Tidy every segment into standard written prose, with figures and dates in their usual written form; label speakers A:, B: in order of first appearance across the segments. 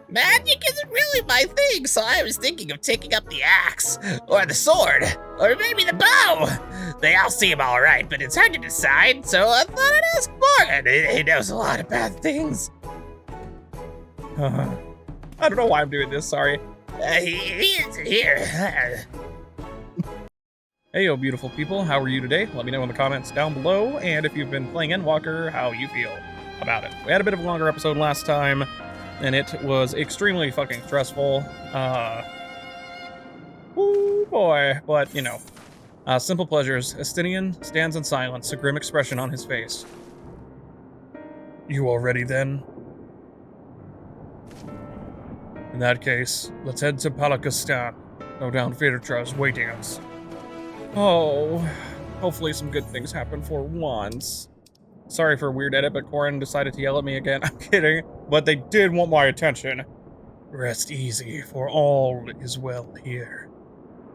A: Magic isn't really my thing, so I was thinking of taking up the axe, or the sword, or maybe the bow. They all seem alright, but it's hard to decide, so I thought I'd ask Morgan. He knows a lot of bad things.
B: I don't know why I'm doing this, sorry.
A: He isn't here.
B: Heyo, beautiful people, how are you today? Let me know in the comments down below, and if you've been playing Endwalker, how you feel about it. We had a bit of a longer episode last time, and it was extremely fucking stressful. Oh boy, but you know. Simple pleasures. Estinian stands in silence, a grim expression on his face. You all ready then? In that case, let's head to Palakistan. No doubt Virtra's waiting us. Oh, hopefully some good things happen for once. Sorry for a weird edit, but Corin decided to yell at me again. I'm kidding, but they did want my attention. Rest easy, for all is well here.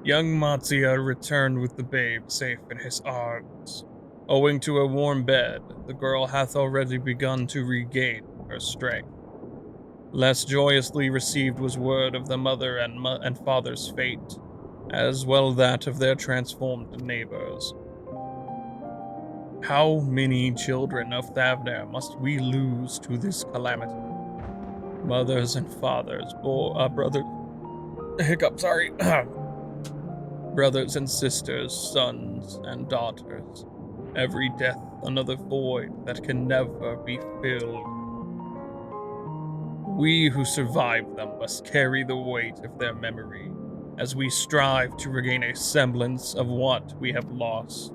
B: Young Matsuya returned with the babe safe in his arms. Owing to a warm bed, the girl hath already begun to regain her strength. Less joyously received was word of the mother and father's fate, as well that of their transformed neighbors. How many children of Thavner must we lose to this calamity? Mothers and fathers, brothers... sorry. Brothers and sisters, sons and daughters. Every death another void that can never be filled. We who survived them must carry the weight of their memory as we strive to regain a semblance of what we have lost.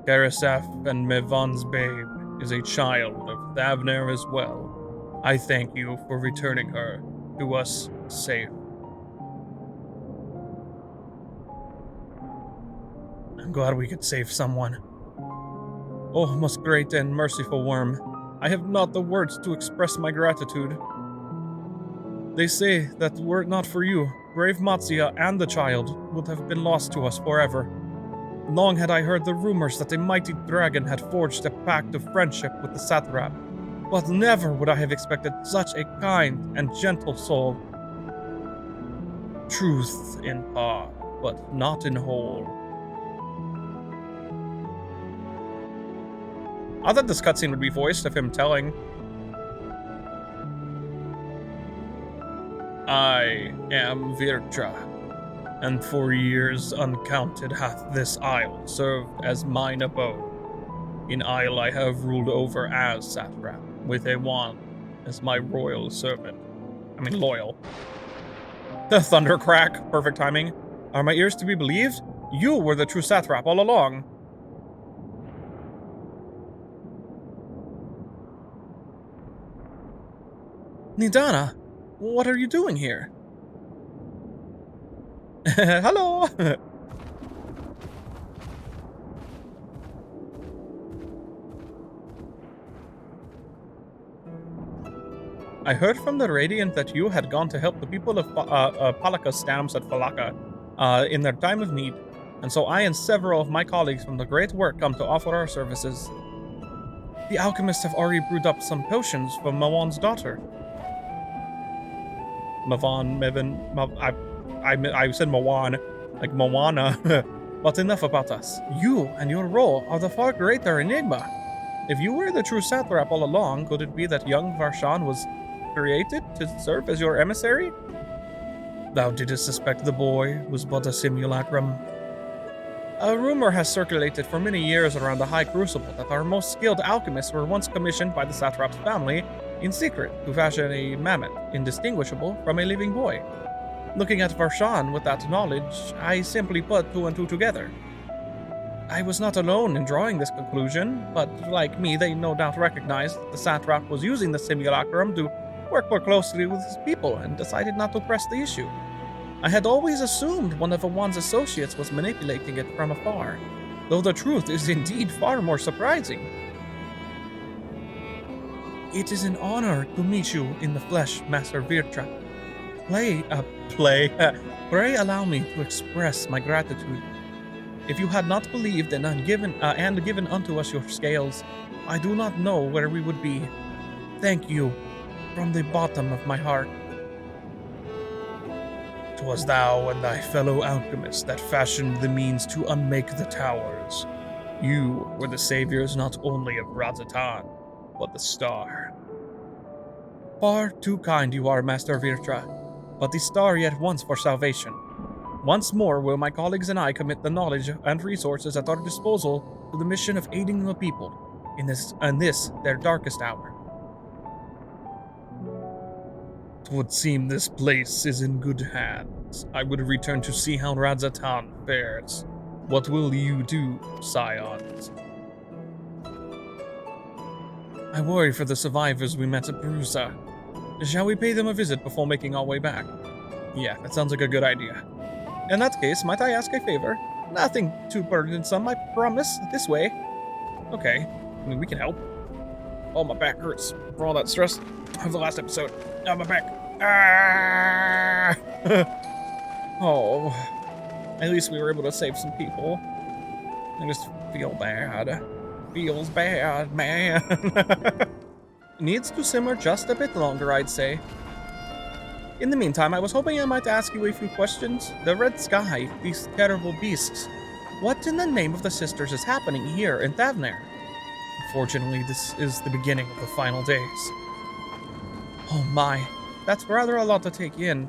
B: Karasaf and Mevan's babe is a child of Thavner as well. I thank you for returning her to us safe. I'm glad we could save someone. Oh, most great and merciful worm, I have not the words to express my gratitude. They say that were it not for you, brave Matsuya and the child would have been lost to us forever. Long had I heard the rumors that a mighty dragon had forged a pact of friendship with the satrap, but never would I have expected such a kind and gentle soul. Truth in part, but not in whole. I thought this cutscene would be voiced of him telling. I am Virtra, and for years uncounted hath this isle served as mine abode. In isle I have ruled over as satrap, with a wand as my royal servant. Loyal. The thundercrack, perfect timing. Are my ears to be believed? You were the true satrap all along. Nidana, what are you doing here? Hello! I heard from the Radiant that you had gone to help the people of Palakistan at Falaka in their time of need, and so I and several of my colleagues from the Great Work come to offer our services. The alchemists have already brewed up some potions for Mawan's daughter. I said Mawan, like Moana. But enough about us. You and your role are the far greater enigma. If you were the true satrap all along, could it be that young Varshan was created to serve as your emissary? Thou didst suspect the boy was but a simulacrum. A rumor has circulated for many years around the High Crucible that our most skilled alchemists were once commissioned by the satrap's family in secret to fashion a mammoth indistinguishable from a living boy. Looking at Varshan with that knowledge, I simply put two and two together. I was not alone in drawing this conclusion, but like me, they no doubt recognized that the satrap was using the simulacrum to work more closely with his people and decided not to press the issue. I had always assumed one of Awan's associates was manipulating it from afar, though the truth is indeed far more surprising. It is an honor to meet you in the flesh, Master Virtra. Pray allow me to express my gratitude. If you had not believed and given unto us your scales, I do not know where we would be. Thank you from the bottom of my heart. 'Twas thou and thy fellow alchemist that fashioned the means to unmake the towers. You were the saviors not only of Razatan, but the star. Far too kind you are, Master Virtra, but the star yet wants for salvation. Once more will my colleagues and I commit the knowledge and resources at our disposal to the mission of aiding the people in this their darkest hour. 'Twould seem this place is in good hands. I would return to see how Razatan fares. What will you do, scions? I worry for the survivors we met at Perusa. Shall we pay them a visit before making our way back? Yeah, that sounds like a good idea. In that case, might I ask a favor? Nothing too burdensome, I promise. This way. Okay, I mean, we can help. Oh, my back hurts for all that stress of the last episode. Oh, my back. Ah! Oh, at least we were able to save some people. I just feel bad. Feels bad, man. Needs to simmer just a bit longer, I'd say. In the meantime, I was hoping I might ask you a few questions. The red sky, these terrible beasts. What in the name of the sisters is happening here in Thavner? Unfortunately, this is the beginning of the final days. Oh my, that's rather a lot to take in.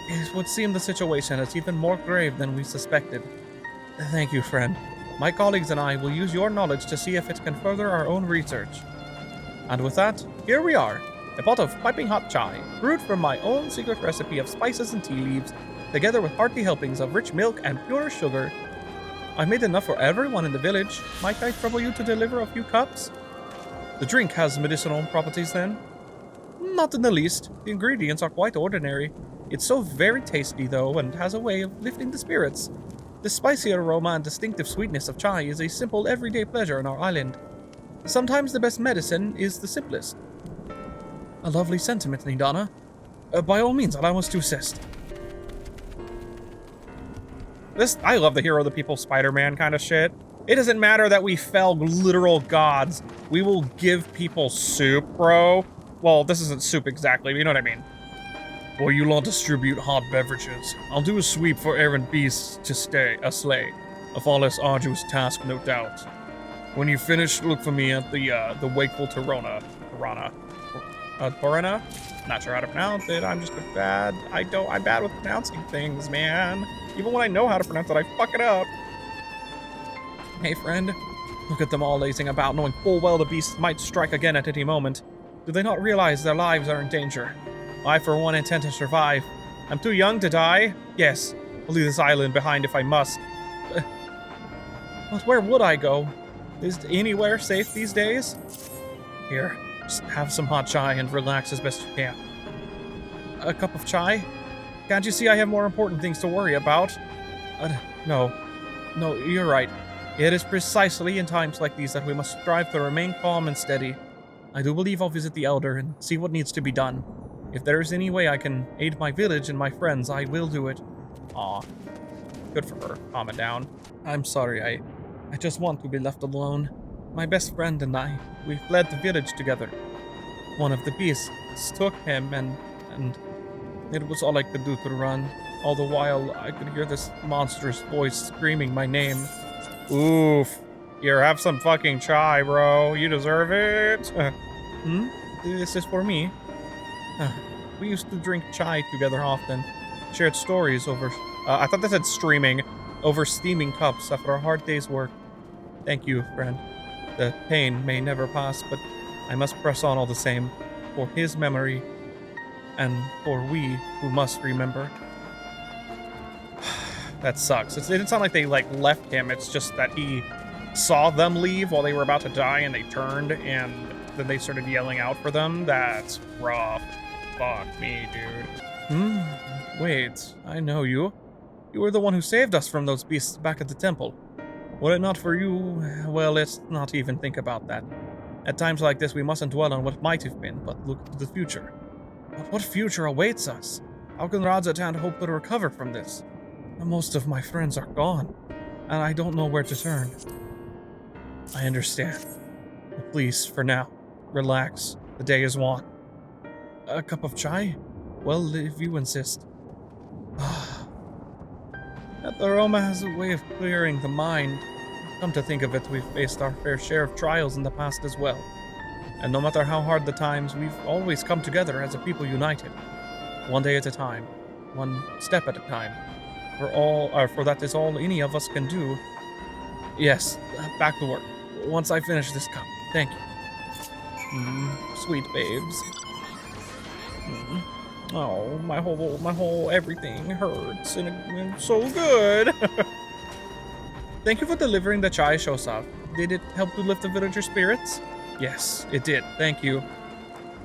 B: It would seem the situation is even more grave than we suspected. Thank you, friend. My colleagues and I will use your knowledge to see if it can further our own research. And with that, here we are. A pot of piping hot chai, brewed from my own secret recipe of spices and tea leaves, together with hearty helpings of rich milk and pure sugar. I made enough for everyone in the village. Might I trouble you to deliver a few cups? The drink has medicinal properties then? Not in the least. The ingredients are quite ordinary. It's so very tasty though, and has a way of lifting the spirits. The spicy aroma and distinctive sweetness of chai is a simple everyday pleasure on our island. Sometimes the best medicine is the simplest. A lovely sentiment, Nidana. By all means, allow us to assist. I love the hero of the people Spider-Man kind of shit. It doesn't matter that we fell literal gods. We will give people soup, bro. Well, this isn't soup exactly, but you know what I mean. Or you will distribute hot beverages. I'll do a sweep for errant beasts to slay. A far less arduous task, no doubt. When you finish, look for me at the wakeful Torana. Not sure how to pronounce it. I'm bad with pronouncing things, man. Even when I know how to pronounce it, I fuck it up. Hey, friend. Look at them all lazing about, knowing full well the beasts might strike again at any moment. Do they not realize their lives are in danger? I, for one, intend to survive. I'm too young to die. Yes, I'll leave this island behind if I must. But where would I go? Is anywhere safe these days? Here, just have some hot chai and relax as best you can. A cup of chai? Can't you see I have more important things to worry about? No, you're right. It is precisely in times like these that we must strive to remain calm and steady. I do believe I'll visit the Elder and see what needs to be done. If there is any way I can aid my village and my friends, I will do it. Aw, good for her. Calm down. I'm sorry, I just want to be left alone. My best friend and I, we fled the village together. One of the beasts took him and it was all I could do to run. All the while, I could hear this monstrous voice screaming my name. Oof. Here, have some fucking chai, bro. You deserve it. This is for me. We used to drink chai together often. Shared stories over... I thought that said streaming. Over steaming cups after a hard day's work. Thank you, friend. The pain may never pass, but I must press on all the same. For his memory. And for we who must remember. That sucks. It didn't sound like they, left him. It's just that he saw them leave while they were about to die, and they turned, and then they started yelling out for them. That's rough. Fuck me, dude. Wait. I know you. You were the one who saved us from those beasts back at the temple. Were it not for you, well, let's not even think about that. At times like this, we mustn't dwell on what might have been, but look to the future. But what future awaits us? How can Razatan hope to recover from this? Most of my friends are gone, and I don't know where to turn. I understand. But please, for now, relax. The day is won. A cup of chai? Well, if you insist. That aroma has a way of clearing the mind. Come to think of it, we've faced our fair share of trials in the past as well. And no matter how hard the times, we've always come together as a people united. One day at a time. One step at a time. For that is all any of us can do. Yes, back to work. Once I finish this cup. Thank you. Sweet babes. Oh, my whole everything hurts and it's so good. Thank you for delivering the chai, Shosav. Did it help to lift the villagers' spirits? Yes, it did. Thank you.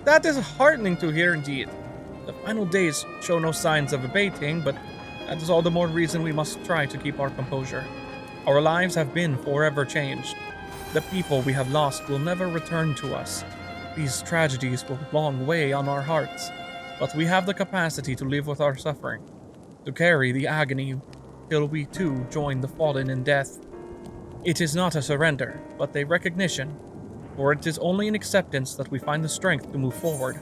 B: That is heartening to hear indeed. The final days show no signs of abating, but that is all the more reason we must try to keep our composure. Our lives have been forever changed. The people we have lost will never return to us. These tragedies will long weigh on our hearts, but we have the capacity to live with our suffering, to carry the agony till we too join the fallen in death. It is not a surrender, but a recognition, for it is only in acceptance that we find the strength to move forward.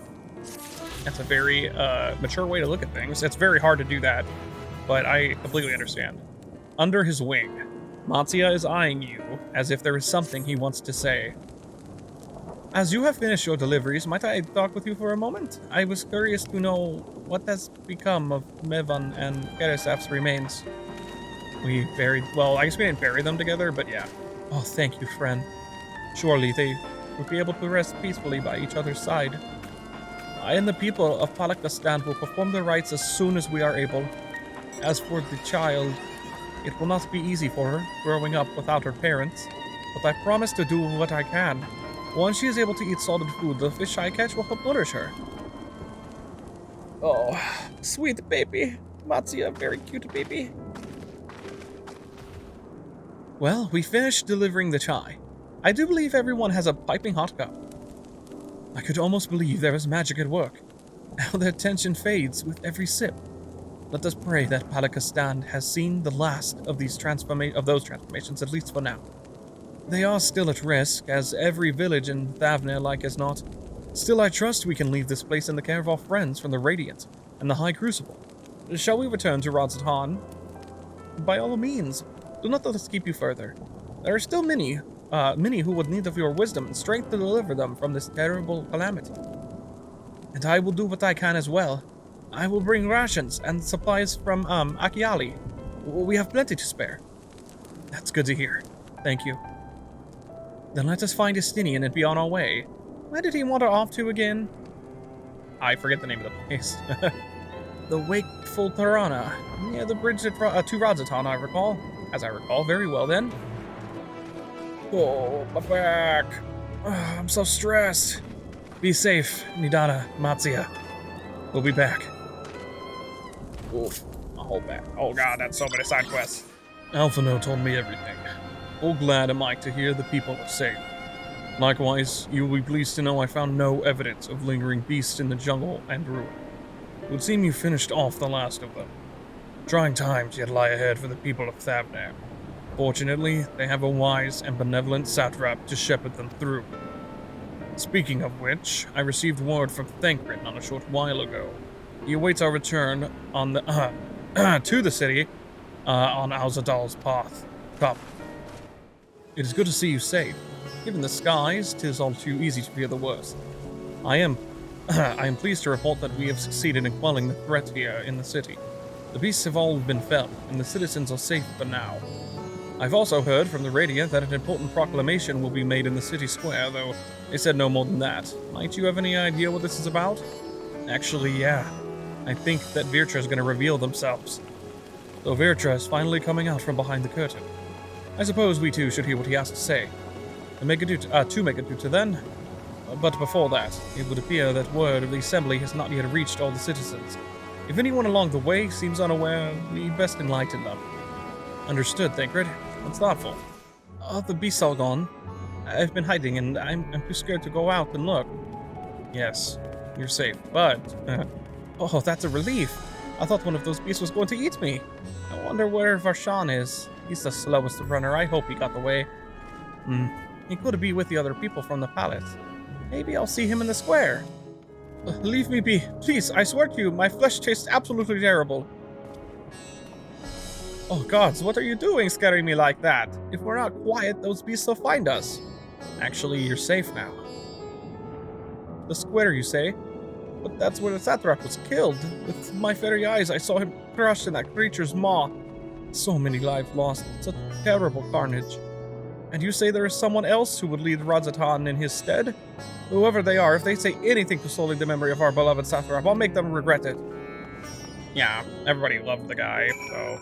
B: That's a very mature way to look at things. It's very hard to do that, but I completely understand. Under his wing, Matsuya is eyeing you as if there is something he wants to say. As you have finished your deliveries, might I talk with you for a moment? I was curious to know what has become of Mevan and Keresaf's remains. We buried, well, I guess we didn't bury them together, but yeah. Oh, thank you, friend. Surely they will be able to rest peacefully by each other's side. I and the people of Palakistan will perform the rites as soon as we are able. As for the child, it will not be easy for her, growing up without her parents, but I promise to do what I can. Once she is able to eat solid food, the fish I catch will help nourish her. Oh, sweet baby. Matsuya, very cute baby. Well, we finished delivering the chai. I do believe everyone has a piping hot cup. I could almost believe there is magic at work. How their tension fades with every sip. Let us pray that Palakistan has seen the last of those transformations, at least for now. They are still at risk, as every village in Thavne like as not. Still, I trust we can leave this place in the care of our friends from the Radiant and the High Crucible. Shall we return to Radzatan? By all means, do not let us keep you further. There are still many who would need of your wisdom and strength to deliver them from this terrible calamity. And I will do what I can as well. I will bring rations and supplies from Akiali. We have plenty to spare. That's good to hear. Thank you. Then let us find Estinian and be on our way. Where did he wander off to again? I forget the name of the place. The Wakeful Tarana, near the bridge to Radzatan, I recall. As I recall, very well then. Oh, my back. Oh, I'm so stressed. Be safe, Nidana, Matsuya. We'll be back. Oof, my whole back. Oh god, that's so many side quests. Alphino told me everything. Oh, glad am I to hear the people are safe. Likewise, you will be pleased to know I found no evidence of lingering beasts in the jungle and ruin. It would seem you finished off the last of them. Trying times yet lie ahead for the people of Thavne. Fortunately, they have a wise and benevolent satrap to shepherd them through. Speaking of which, I received word from Thancred a short while ago. He awaits our return on the to the city on Alzadal's path. Come. It is good to see you safe. Given the skies, 'tis all too easy to fear the worst. I am pleased to report that we have succeeded in quelling the threat here in the city. The beasts have all been felled, and the citizens are safe for now. I've also heard from the Radiant that an important proclamation will be made in the city square, though they said no more than that. Might you have any idea what this is about? Actually, yeah. I think that Virtra is going to reveal themselves. So Virtra is finally coming out from behind the curtain. I suppose we too should hear what he has to say. To make it to then. But before that, it would appear that word of the assembly has not yet reached all the citizens. If anyone along the way seems unaware, we best enlighten them. Understood, Thancred. That's thoughtful. The beasts all gone. I've been hiding, and I'm too scared to go out and look. Yes, you're safe, but... oh, that's a relief. I thought one of those beasts was going to eat me. I wonder where Varshan is. He's the slowest runner. I hope he got away. He could be with the other people from the palace. Maybe I'll see him in the square. Leave me be. Please, I swear to you, my flesh tastes absolutely terrible. Oh gods, what are you doing scaring me like that? If we're not quiet, those beasts will find us. Actually, you're safe now. The square, you say? But that's where the satrap was killed. With my very eyes, I saw him crushed in that creature's maw. So many lives lost. Such terrible carnage. And you say there is someone else who would lead Radzatan in his stead? Whoever they are, if they say anything to sully the memory of our beloved satrap, I'll make them regret it. Yeah, everybody loved the guy, so...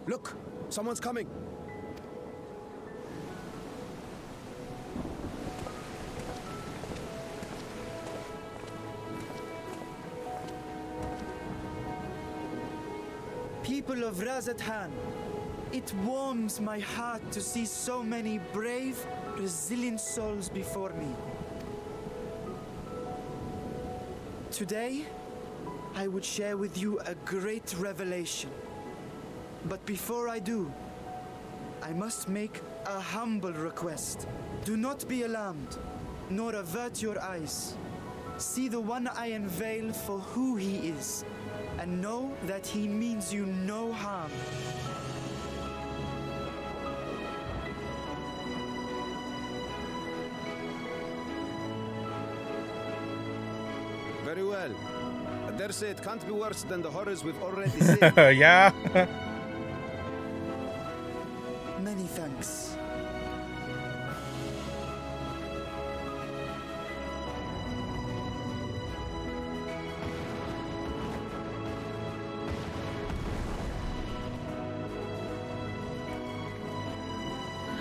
C: Look! Someone's coming!
D: People of Razatan, it warms my heart to see so many brave, resilient souls before me. Today, I would share with you a great revelation. But before I do, I must make a humble request. Do not be alarmed, nor avert your eyes. See the one I unveil for who he is, and know that he means you no harm.
C: Very well. I dare say it can't be worse than the horrors we've already seen.
B: Yeah.
D: Many thanks.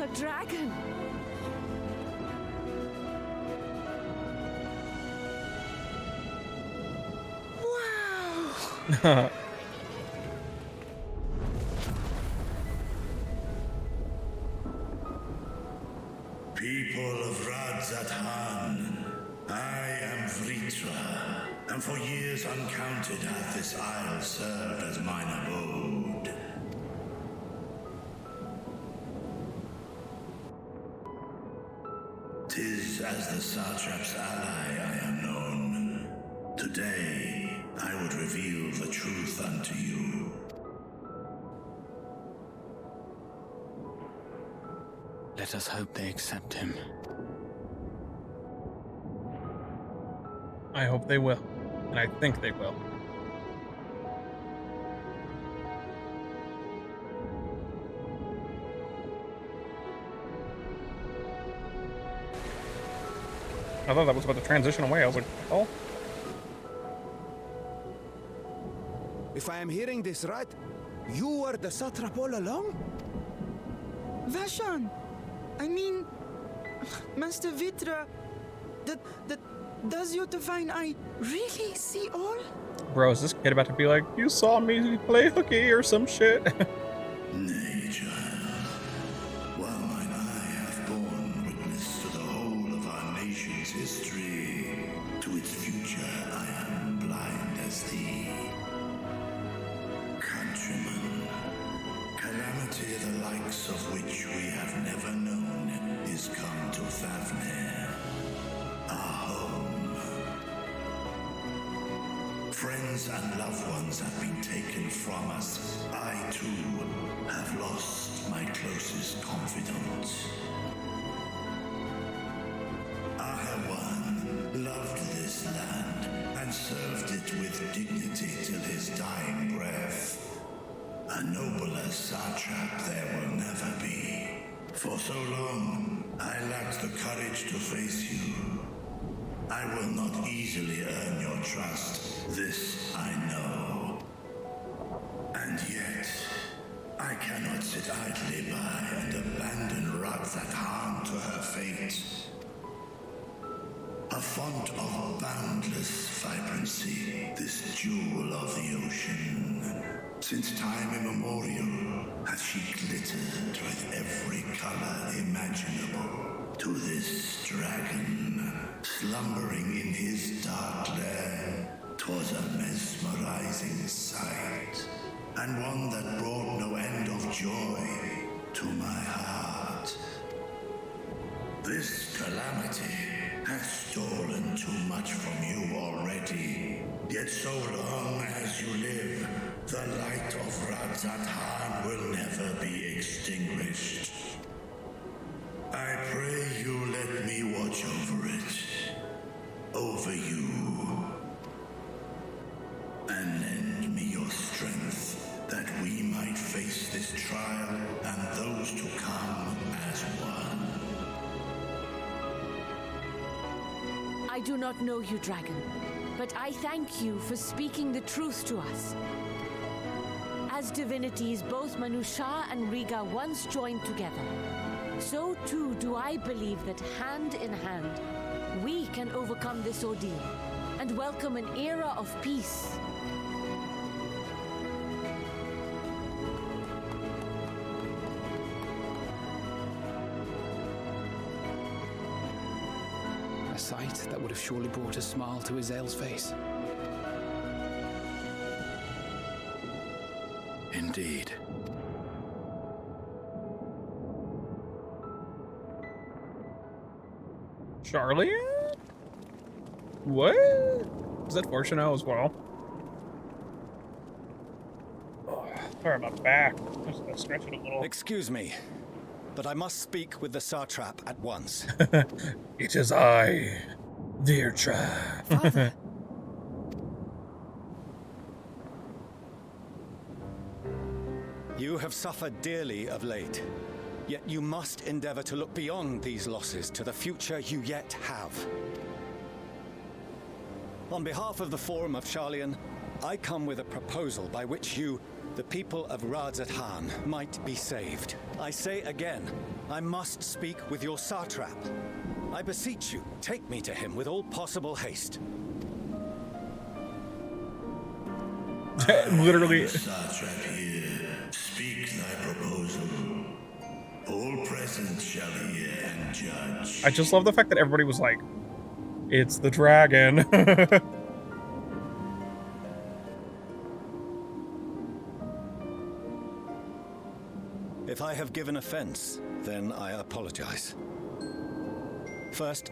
E: A dragon! Wow!
F: People of Radzatan, I am Vritra, and for years uncounted hath this isle served as mine abode. Tis as the Satrap's ally I am known. Today, I would reveal the truth unto you.
G: Let us hope they accept him.
B: I hope they will. And I think they will. I thought that was about to transition away. I was like, oh.
C: If I am hearing this right, you were the satrap all along?
D: Vashan! I mean, Master Vitra, does your divine eye really see all?
B: Bro, is this kid about to be like, you saw me play hooky or some shit?
F: Nay, child. While mine eye hath borne witness to the whole of our nation's history, to its future I am blind as thee. Countrymen, calamity the likes of which we have never known is come to Fafnir, our home. Friends and loved ones have been taken from us. I, too, have lost my closest confidant. Ahawan loved this land and served it with dignity till his dying breath. A nobler satrap there will never be. For so long, I lacked the courage to face you. I will not easily earn your trust, this I know. And yet, I cannot sit idly by and abandon Radzatan to her fate. A font of boundless vibrancy, this jewel of the ocean. Since time immemorial, hath she glittered with every color imaginable. To this dragon slumbering in his dark lair. 'Twas a mesmerizing sight, and one that brought no end of joy to my heart. This calamity has stolen too much from you already. Yet so long as you live, the light of Radzat will never be extinguished. I pray you let me watch over it, over you, and lend me your strength, that we might face this trial and those to come as one.
E: I do not know you, dragon, but I thank you for speaking the truth to us. As divinities, both Manusha and Riga once joined together, so too do I believe that hand in hand, we can overcome this ordeal and welcome an era of peace.
H: A sight that would have surely brought a smile to Azael's face.
G: Indeed.
B: Charlie? What? Is that Fortuno as well? Oh, sorry, my back. Just gonna stretch it a little.
I: Excuse me, but I must speak with the Satrap at once.
B: It is I, dear trap.
H: Father.
I: You have suffered dearly of late, yet you must endeavor to look beyond these losses to the future you yet have. On behalf of the Forum of Sharlayan, I come with a proposal by which you, the people of Radzat-Han, might be saved. I say again, I must speak with your Satrap. I beseech you, take me to him with all possible haste.
B: Literally.
F: Satrap here, speak thy proposal. All present shall hear and judge.
B: I just love the fact that everybody was like, it's the dragon.
I: If I have given offense, then I apologize. First,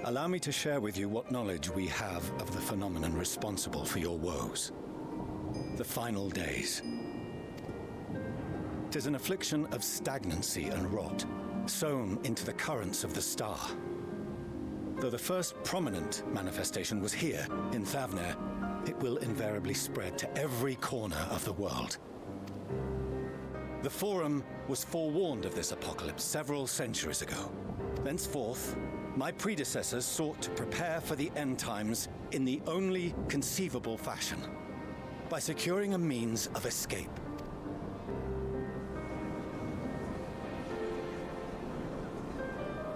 I: allow me to share with you what knowledge we have of the phenomenon responsible for your woes. The final days. 'Tis an affliction of stagnancy and rot, sown into the currents of the star. Though the first prominent manifestation was here, in Thavner, it will invariably spread to every corner of the world. The Forum was forewarned of this apocalypse several centuries ago. Thenceforth, my predecessors sought to prepare for the end times in the only conceivable fashion, by securing a means of escape.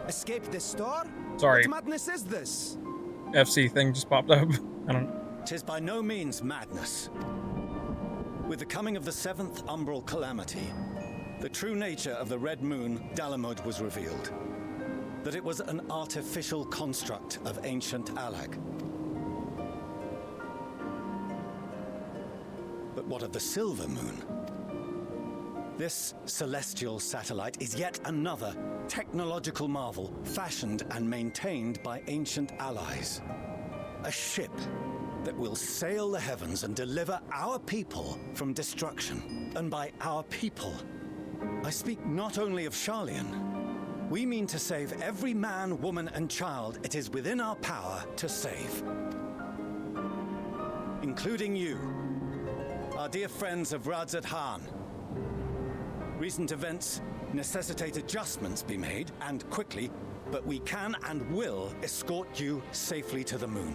C: Escape the star?
B: Sorry.
C: What madness is this?
B: FC thing just popped up. I don't know.
I: 'Tis by no means madness. With the coming of the 7th umbral calamity, the true nature of the Red Moon, Dalamud, was revealed. That it was an artificial construct of ancient Alag. But what of the Silver Moon? This celestial satellite is yet another technological marvel fashioned and maintained by ancient allies. A ship that will sail the heavens and deliver our people from destruction. And by our people, I speak not only of Sharlayan. We mean to save every man, woman, and child it is within our power to save. Including you, our dear friends of Radzat-Han. Recent events necessitate adjustments be made, and quickly, but we can and will escort you safely to the moon.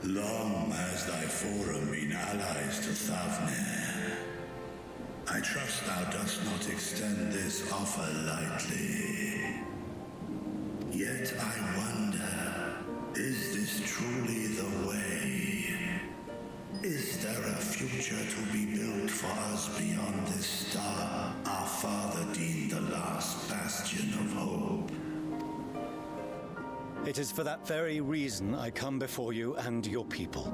F: Long has thy Forum been allies to Thavner. I trust thou dost not extend this offer lightly. Yet I wonder, is this truly the way? Is there a future to be built for us beyond this star our father deemed the last
I: It is for that very reason I come before you and your people.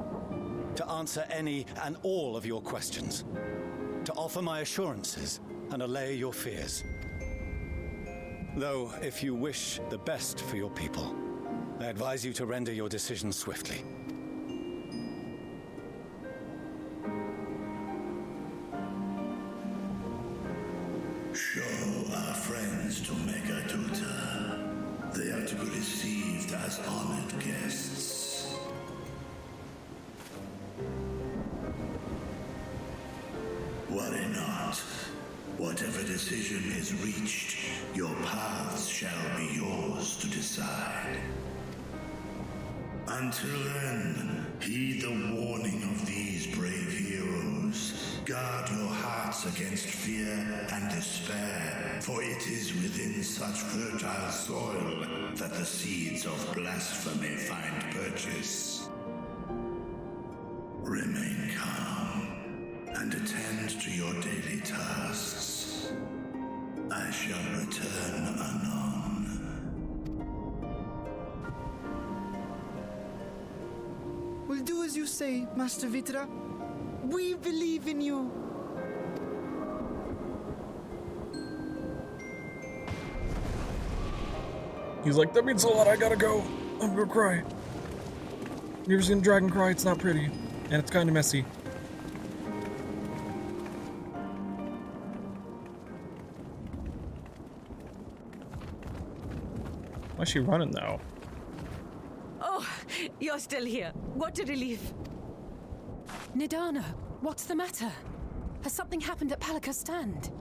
I: To answer any and all of your questions. To offer my assurances and allay your fears. Though, if you wish the best for your people, I advise you to render your decision swiftly.
F: Show our friends to Megatuta. They are to be received as honored guests. Worry not. Whatever decision is reached, your paths shall be yours to decide. Until then, heed the warning of these brave heroes. Guard your hearts against fear and despair, for it is within such fertile soil that the seeds of blasphemy find purchase. Remain calm and attend to your daily tasks. I shall return anon.
D: We'll do as you say, Master Vitra. We believe in you.
B: He's like, that means a lot, I gotta go. I'm gonna cry. You ever seen a dragon cry? It's not pretty. And it's kinda messy. Why's she running though?
E: Oh, you're still here. What a relief.
J: Nidana, what's the matter? Has something happened at Palika's stand?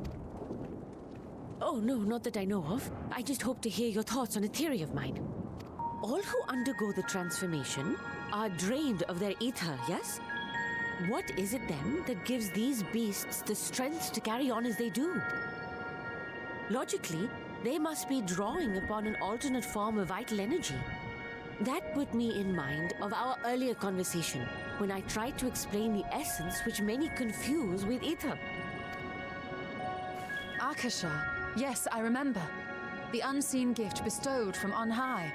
E: Oh, no, not that I know of. I just hope to hear your thoughts on a theory of mine. All who undergo the transformation are drained of their ether, yes? What is it then that gives these beasts the strength to carry on as they do? Logically, they must be drawing upon an alternate form of vital energy. That put me in mind of our earlier conversation, when I tried to explain the essence which many confuse with ether.
J: Akasha. Yes, I remember. The unseen gift bestowed from on high.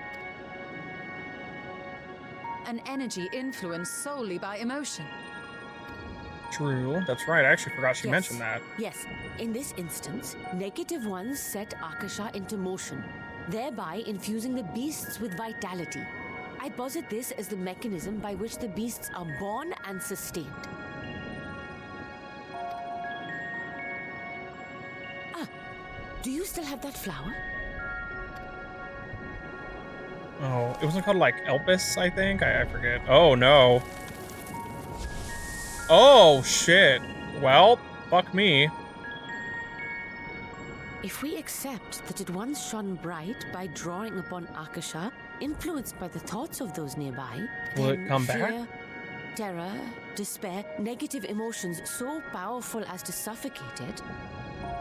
J: An energy influenced solely by emotion.
B: True, that's right. I actually forgot she mentioned that.
E: Yes, in this instance, negative ones set Akasha into motion, thereby infusing the beasts with vitality. I posit this as the mechanism by which the beasts are born and sustained. Ah, do you still have that flower?
B: Oh, it wasn't called like Elpis, I think? I forget. Oh no. Oh shit. Well, fuck me.
E: If we accept that it once shone bright by drawing upon Akasha, influenced by the thoughts of those nearby,
B: will
E: then
B: it come
E: fear,
B: back?
E: terror, despair, negative emotions so powerful as to suffocate it,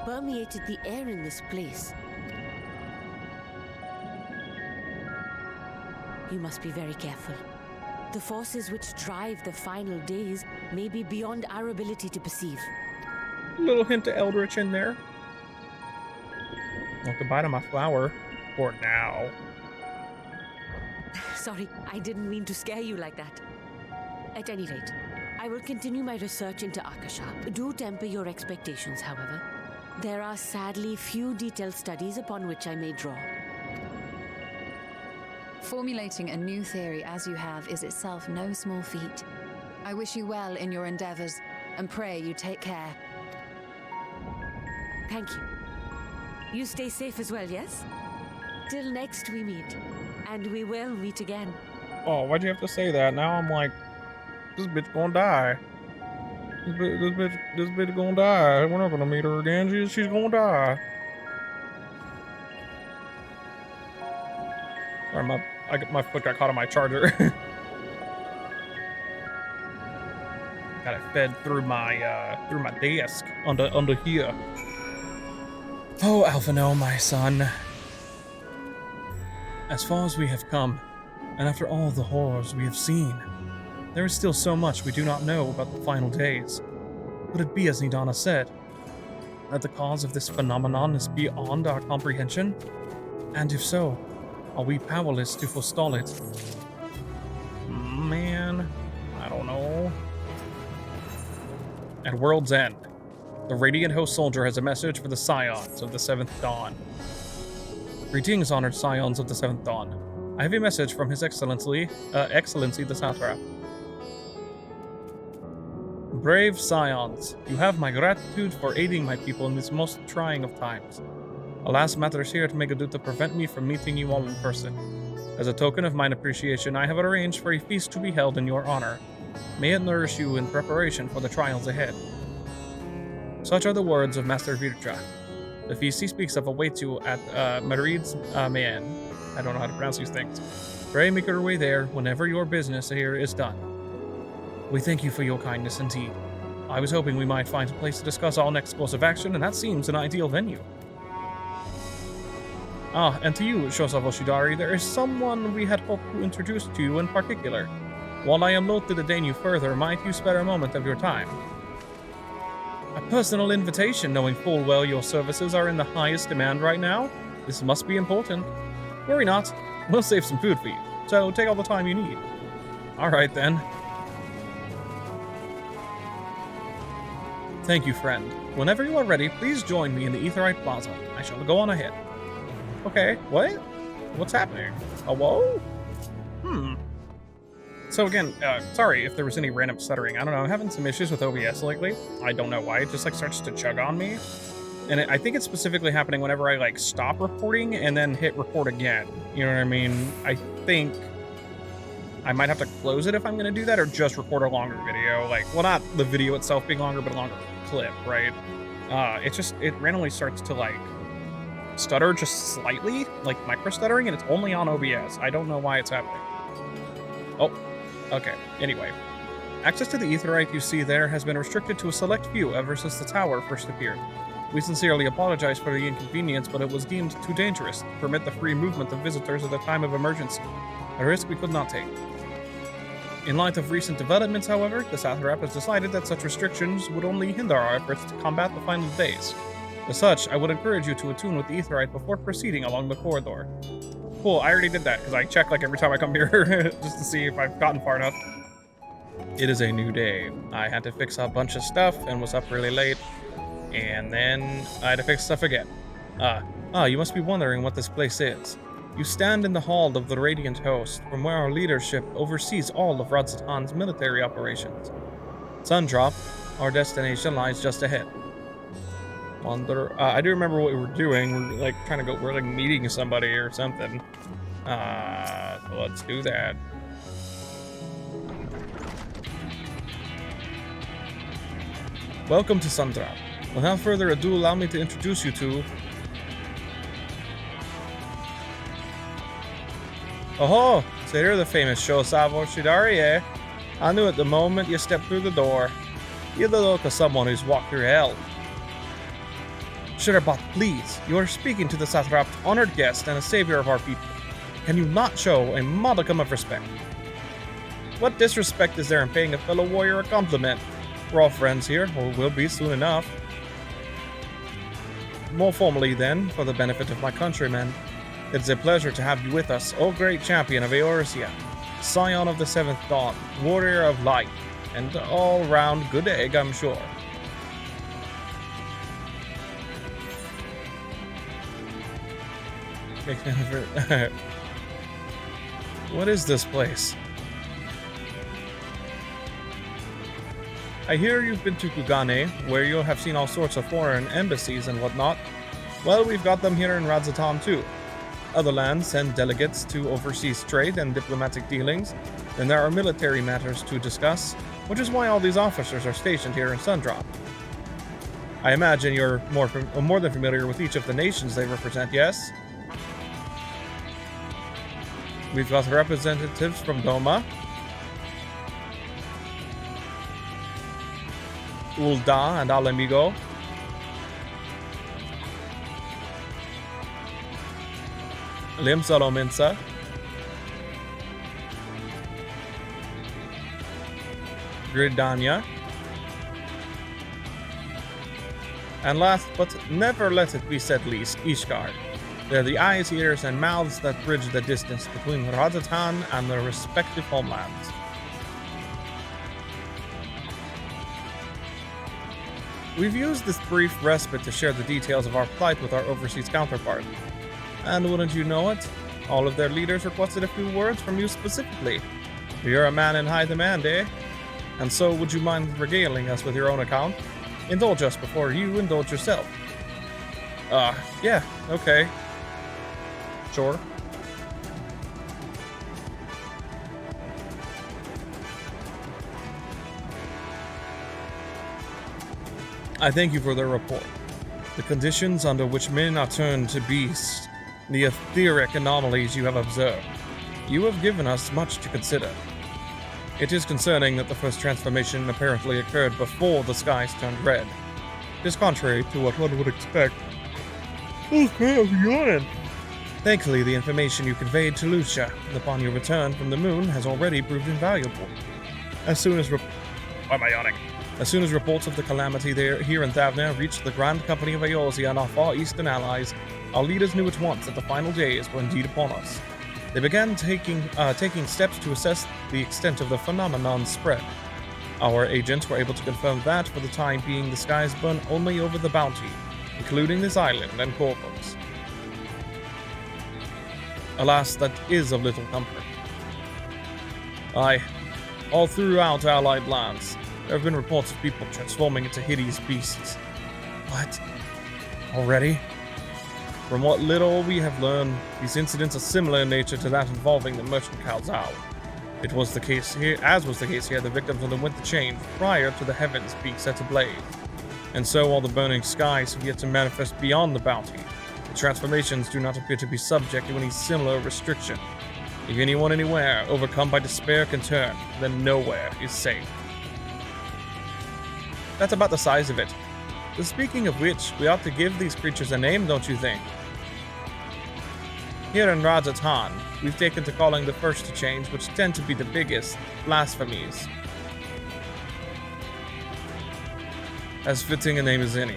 E: permeated the air in this place. You must be very careful. The forces which drive the final days may be beyond our ability to perceive.
B: A little hint of Eldritch in there. Well, goodbye to my flower. For now.
E: Sorry, I didn't mean to scare you like that. At any rate, I will continue my research into Akasha. Do temper your expectations, however. There are sadly few detailed studies upon which I may draw.
J: Formulating a new theory as you have is itself no small feat. I wish you well in your endeavors, and pray you take care.
E: Thank you. You stay safe as well, yes? Till next we meet. And we will meet again.
B: Oh, why'd you have to say that? Now I'm like, this bitch gonna die. This bitch gonna die. We're not gonna meet her again. She's gonna die. Sorry, my foot got caught on my charger. Got it fed through my desk under here. Oh, Alphino, my son. As far as we have come, and after all the horrors we have seen, there is still so much we do not know about the final days. Could it be, as Nidana said, that the cause of this phenomenon is beyond our comprehension? And if so, are we powerless to forestall it? Man, I don't know. At World's End, the Radiant Host Soldier has a message for the Scions of the 7th Dawn. Greetings, honored Scions of the 7th Dawn. I have a message from His Excellency the Satrap. Brave Scions, you have my gratitude for aiding my people in this most trying of times. Alas, matters here at Megaduta prevent me from meeting you all in person. As a token of mine appreciation, I have arranged for a feast to be held in your honor. May it nourish you in preparation for the trials ahead. Such are the words of Master Vircha. The feast he speaks of awaits you at Marid's Mayen. I don't know how to pronounce these things. Pray make your way there whenever your business here is done. We thank you for your kindness indeed. I was hoping we might find a place to discuss our next course of action, and that seems an ideal venue. Ah, and to you, Shosavo Shidari, there is someone we had hoped to introduce to you in particular. While I am loath to detain you further, might you spare a moment of your time? A personal invitation, knowing full well your services are in the highest demand right now? This must be important. Worry not, we'll save some food for you, so take all the time you need. Alright then. Thank you, friend. Whenever you are ready, please join me in the Aetheryte Plaza. I shall go on ahead. Okay, what? What's happening? Hello? So again, sorry if there was any random stuttering. I don't know, I'm having some issues with OBS lately. I don't know why, it just like starts to chug on me. And I think it's specifically happening whenever I like stop recording and then hit record again. You know what I mean? I think I might have to close it if I'm gonna do that, or just record a longer video. Like, well, not the video itself being longer, but a longer clip, right? It randomly starts to like stutter just slightly, like micro stuttering, and it's only on OBS. I don't know why it's happening. Oh, okay. Anyway, access to the Aetheryte you see there has been restricted to a select few ever since the tower first appeared. We sincerely apologize for the inconvenience, but it was deemed too dangerous to permit the free movement of visitors at a time of emergency, a risk we could not take. In light of recent developments, however, the Satrap has decided that such restrictions would only hinder our efforts to combat the final days. As such, I would encourage you to attune with the Aetheryte before proceeding along the corridor. Cool, I already did that, because I check like every time I come here, just to see if I've gotten far enough. It is a new day. I had to fix a bunch of stuff and was up really late, and then I had to fix stuff again. You must be wondering what this place is. You stand in the hall of the Radiant Host, from where our leadership oversees all of Radzatan's military operations. Sundrop, our destination, lies just ahead. I do remember what we were doing. We're like trying to go. We're like meeting somebody or something. So let's do that. Welcome to Sundrop. Without further ado, allow me to introduce you to. Oh, so you're the famous Shosavo Shidari, eh? I knew it the moment you stepped through the door. You're the look of someone who's walked through hell. Shirabot, please. You are speaking to the Satrap's honored guest and a savior of our people. Can you not show a modicum of respect? What disrespect is there in paying a fellow warrior a compliment? We're all friends here, or will be soon enough. More formally, then, for the benefit of my countrymen, it's a pleasure to have you with us, O great champion of Eorzea, scion of the 7th Dawn, warrior of light, and all-round good egg, I'm sure. What is this place? I hear you've been to Kugane, where you'll have seen all sorts of foreign embassies and whatnot. Well, we've got them here in Radzatan too. Other lands send delegates to overseas trade and diplomatic dealings, and there are military matters to discuss, which is why all these officers are stationed here in Sundrop. I imagine you're more than familiar with each of the nations they represent, yes? We've got representatives from Doma, Ul'dah and Alamigo, Lim-Salominsa, Gridania, and last but never let it be said least, Ishgard. They're the eyes, ears, and mouths that bridge the distance between Radatan and their respective homelands. We've used this brief respite to share the details of our plight with our overseas counterpart. And wouldn't you know it, all of their leaders requested a few words from you specifically. You're a man in high demand, eh? And so would you mind regaling us with your own account? Indulge us before you indulge yourself. Yeah, okay. Sure. I thank you for the report. The conditions under which men are turned to beasts, the etheric anomalies you have observed. You have given us much to consider. It is concerning that the first transformation apparently occurred before the skies turned red. It is contrary to what one would expect. Oh crap, yawning. Thankfully, the information you conveyed to Lucia upon your return from the moon has already proved invaluable. As soon as reports of the calamity here in Thavner reached the Grand Company of Eorzea and our far eastern allies, our leaders knew at once that the final days were indeed upon us. They began taking steps to assess the extent of the phenomenon's spread. Our agents were able to confirm that, for the time being, the skies burn only over the Bounty, including this island and Corvus. Alas, that is of little comfort. Aye, all throughout Allied lands, there have been reports of people transforming into hideous beasts. What? Already? From what little we have learned, these incidents are similar in nature to that involving the merchant Calzao. As was the case here, the victims underwent the change prior to the heavens being set ablaze. And so while the burning skies have yet to manifest beyond the Bounty, the transformations do not appear to be subject to any similar restriction. If anyone anywhere, overcome by despair, can turn, then nowhere is safe. That's about the size of it. So speaking of which, we ought to give these creatures a name, don't you think? Here in Rajatan, we've taken to calling the first to change, which tend to be the biggest, blasphemies. As fitting a name as any,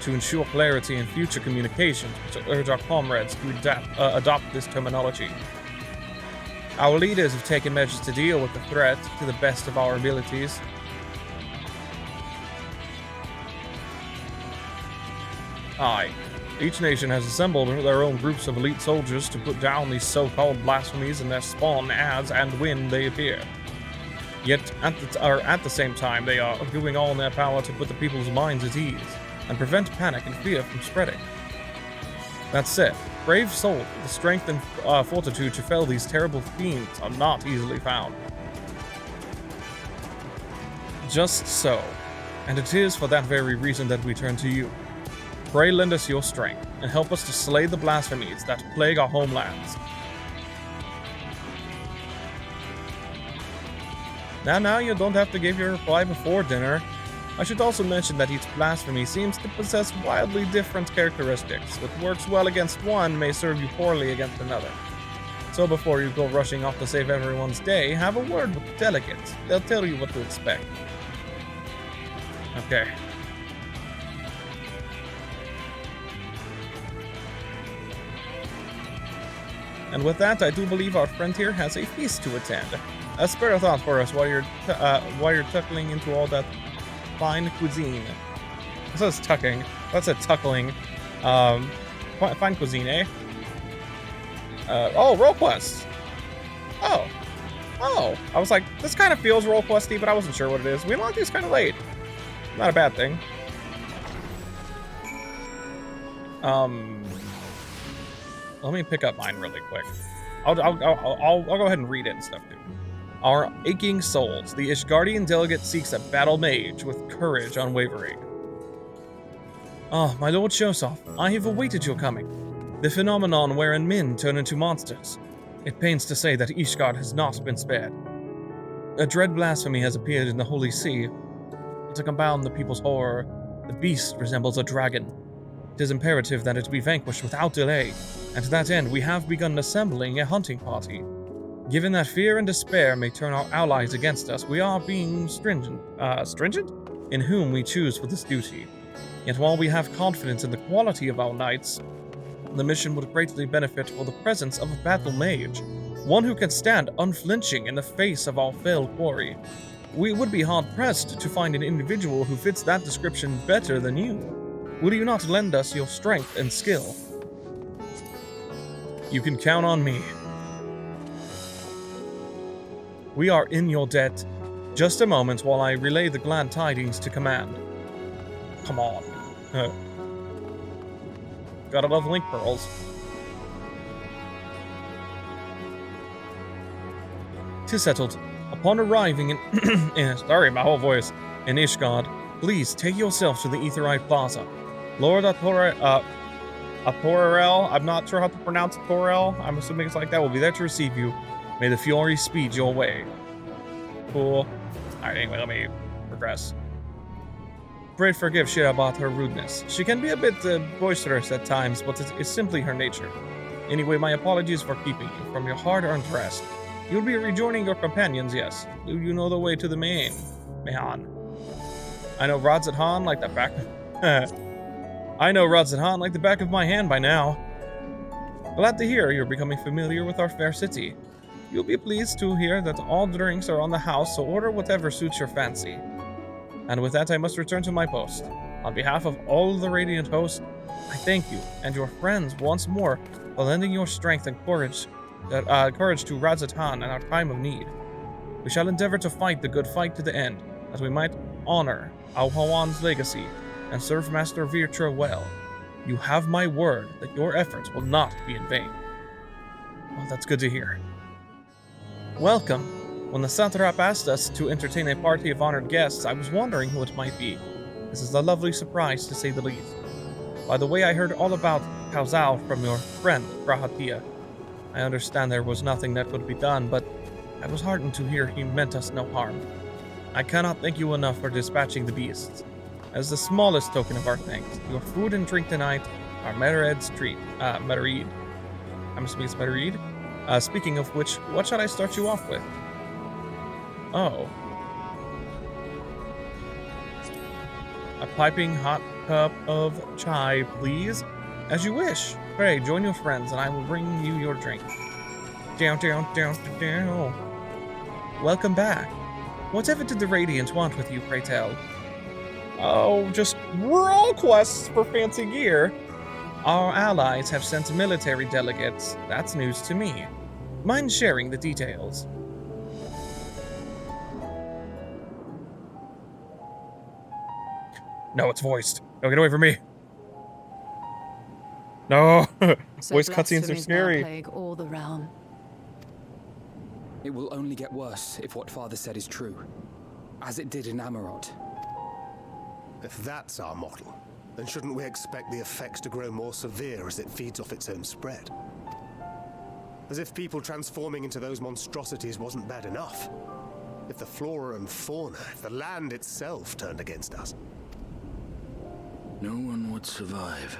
B: to ensure clarity in future communications, to urge our comrades to adopt this terminology. Our leaders have taken measures to deal with the threat to the best of our abilities. Aye, each nation has assembled their own groups of elite soldiers to put down these so-called blasphemies in their spawn as and when they appear. Yet, at the same time, they are doing all in their power to put the people's minds at ease and prevent panic and fear from spreading. That said, brave souls with the strength and fortitude to fell these terrible fiends are not easily found. Just so, and it is for that very reason that we turn to you. Pray lend us your strength, and help us to slay the blasphemies that plague our homelands. Now you don't have to give your reply before dinner. I should also mention that each blasphemy seems to possess wildly different characteristics. What works well against one may serve you poorly against another. So before you go rushing off to save everyone's day, have a word with the delegates. They'll tell you what to expect. Okay. And with that, I do believe our friend here has a feast to attend. Spare a thought for us while you're tuckling into all that fine cuisine. It says tucking. That's a tuckling. Fine cuisine, eh? Role quest. Oh. I was like, this kind of feels role questy, but I wasn't sure what it is. We unlocked these kind of late. Not a bad thing. Let me pick up mine really quick. I'll go ahead and read it and stuff too. Our aching souls. The Ishgardian delegate seeks a battle mage with courage unwavering. Ah, my lord Shosov, I have awaited your coming. The phenomenon wherein men turn into monsters. It pains to say that Ishgard has not been spared. A dread blasphemy has appeared in the Holy See. To compound the people's horror, the beast resembles a dragon. It is imperative that it be vanquished without delay, and to that end we have begun assembling a hunting party. Given that fear and despair may turn our allies against us, we are being stringent in whom we choose for this duty. Yet while we have confidence in the quality of our knights, The mission would greatly benefit for the presence of a battle mage, one who can stand unflinching in the face of our fell quarry. We would be hard-pressed to find an individual who fits that description better than you. Will you not lend us your strength and skill? You can count on me. We are in your debt. Just a moment while I relay the glad tidings to command. Come on. Gotta love link pearls. 'Tis settled. Upon arriving in sorry, my whole voice, in Ishgard, please take yourself to the Aetheryte Plaza. Lord Aporel, I'm not sure how to pronounce Aporel. I'm assuming it's like that. Will be there to receive you. May the Fury speed your way. Cool. Alright, anyway, let me progress. Pray forgive Shira about her rudeness. She can be a bit boisterous at times, but it's simply her nature. Anyway, my apologies for keeping you from your hard-earned rest. You'll be rejoining your companions, yes. Do you know the way to the Mahan? I know Rods Han like the back I know Rods Han like the back of my hand by now. Glad to hear you're becoming familiar with our fair city. You'll be pleased to hear that all drinks are on the house, so order whatever suits your fancy. And with that, I must return to my post. On behalf of all the Radiant host, I thank you and your friends once more for lending your strength and courage to Razatan in our time of need. We shall endeavor to fight the good fight to the end, that we might honor Al-Hawan's legacy and serve Master Virtra well. You have my word that your efforts will not be in vain. Well, that's good to hear. Welcome. When the Satrap asked us to entertain a party of honored guests, I was wondering who it might be. This is a lovely surprise, to say the least. By the way, I heard all about Kauzal from your friend, Rahatia. I understand there was nothing that could be done, but I was heartened to hear he meant us no harm. I cannot thank you enough for dispatching the beasts. As the smallest token of our thanks, your food and drink tonight are Metered Street, Metered. I'm assuming it's Metered. Speaking of which, what should I start you off with? Oh. A piping hot cup of chai, please. As you wish. Pray, join your friends, and I will bring you your drink. Down. Welcome back. Whatever did the Radiant want with you, pray tell? Oh, just raw quests for fancy gear. Our allies have sent military delegates. That's news to me. Mind sharing the details? No, it's voiced. No, get away from me. No. Voice cutscenes are scary.
J: Plague all the realm.
H: It will only get worse if what Father said is true, as it did in Amarot.
K: If that's our model, then shouldn't we expect the effects to grow more severe as it feeds off its own spread? As if people transforming into those monstrosities wasn't bad enough. If the flora and fauna, if the land itself turned against us.
F: No one would survive.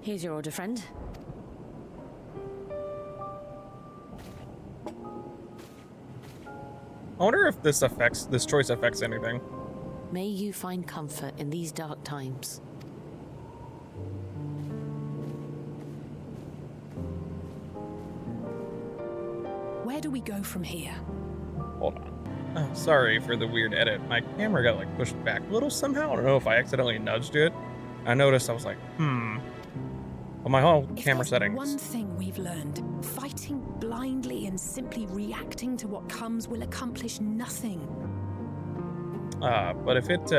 E: Here's your order, friend.
B: I wonder if this choice affects anything.
E: May you find comfort in these dark times.
L: Where do we go from here?
B: Hold on. Oh, sorry for the weird edit. My camera got like pushed back a little somehow. I don't know if I accidentally nudged it. I noticed I was like, Well, my whole camera settings.
L: One thing we've learned, fighting blindly and simply reacting to what comes will accomplish nothing.
B: But if it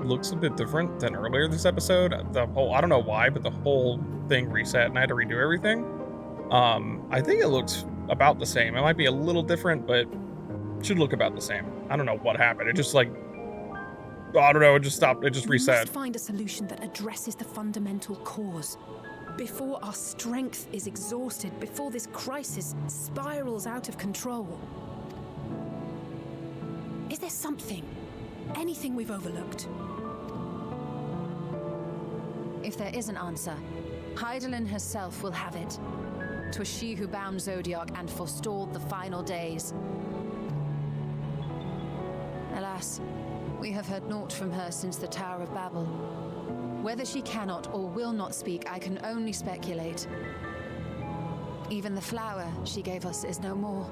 B: looks a bit different than earlier this episode, I don't know why, but the whole thing reset and I had to redo everything. I think it looks about the same. It might be a little different, but it should look about the same. I don't know what happened. It just like, I don't know, it just stopped. It just reset.
L: We must find a solution that addresses the fundamental cause. Before our strength is exhausted, before this crisis spirals out of control. Is there something, anything we've overlooked?
J: If there is an answer, Hydaelyn herself will have it. 'Twas she who bound Zodiac and forestalled the final days. Alas, we have heard naught from her since the Tower of Babel. Whether she cannot or will not speak, I can only speculate. Even the flower she gave us is no more.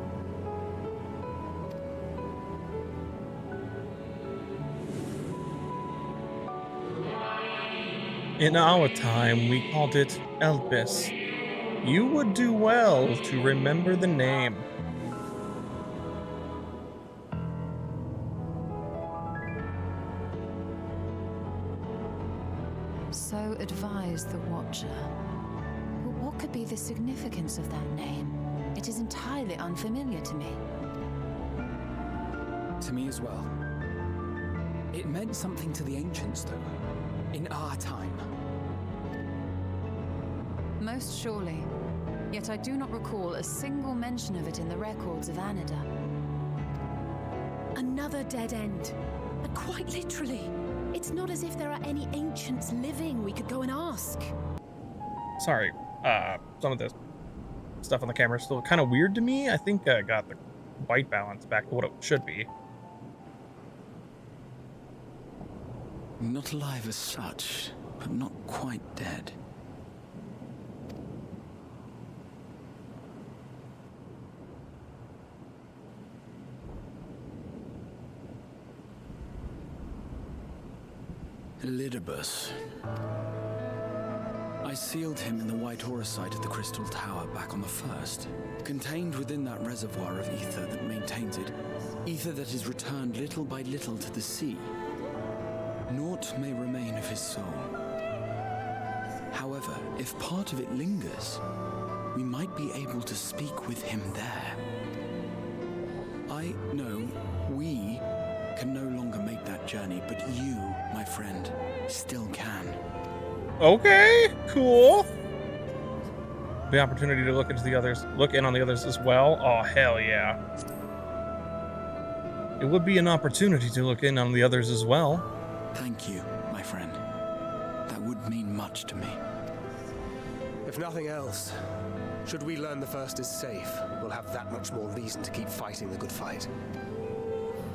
B: In our time, we called it Elpis. You would do well to remember the name.
J: So advised the Watcher. But what could be the significance of that name? It is entirely unfamiliar to me.
H: To me as well. It meant something to the ancients, though. In our time.
J: Most surely. Yet I do not recall a single mention of it in the records of Anida.
L: Another dead end. And quite literally. It's not as if there are any ancients living we could go and ask.
B: Sorry, some of this stuff on the camera is still kind of weird to me. I think I got the white balance back to what it should be.
G: Not alive as such, but not quite dead. Elidibus. I sealed him in the white aurosite of the Crystal Tower back on the first. Contained within that reservoir of ether that maintains it, ether that is returned little by little to the sea. Naught may remain of his soul. However, if part of it lingers, we might be able to speak with him there. I know we can no longer make that journey, but you, my friend, still can.
B: Okay, cool. The opportunity to look in on the others as well. Oh, hell yeah. It would be an opportunity to look in on the others as well.
G: Thank you, my friend. That would mean much to me.
K: If nothing else, should we learn the first is safe, we'll have that much more reason to keep fighting the good fight.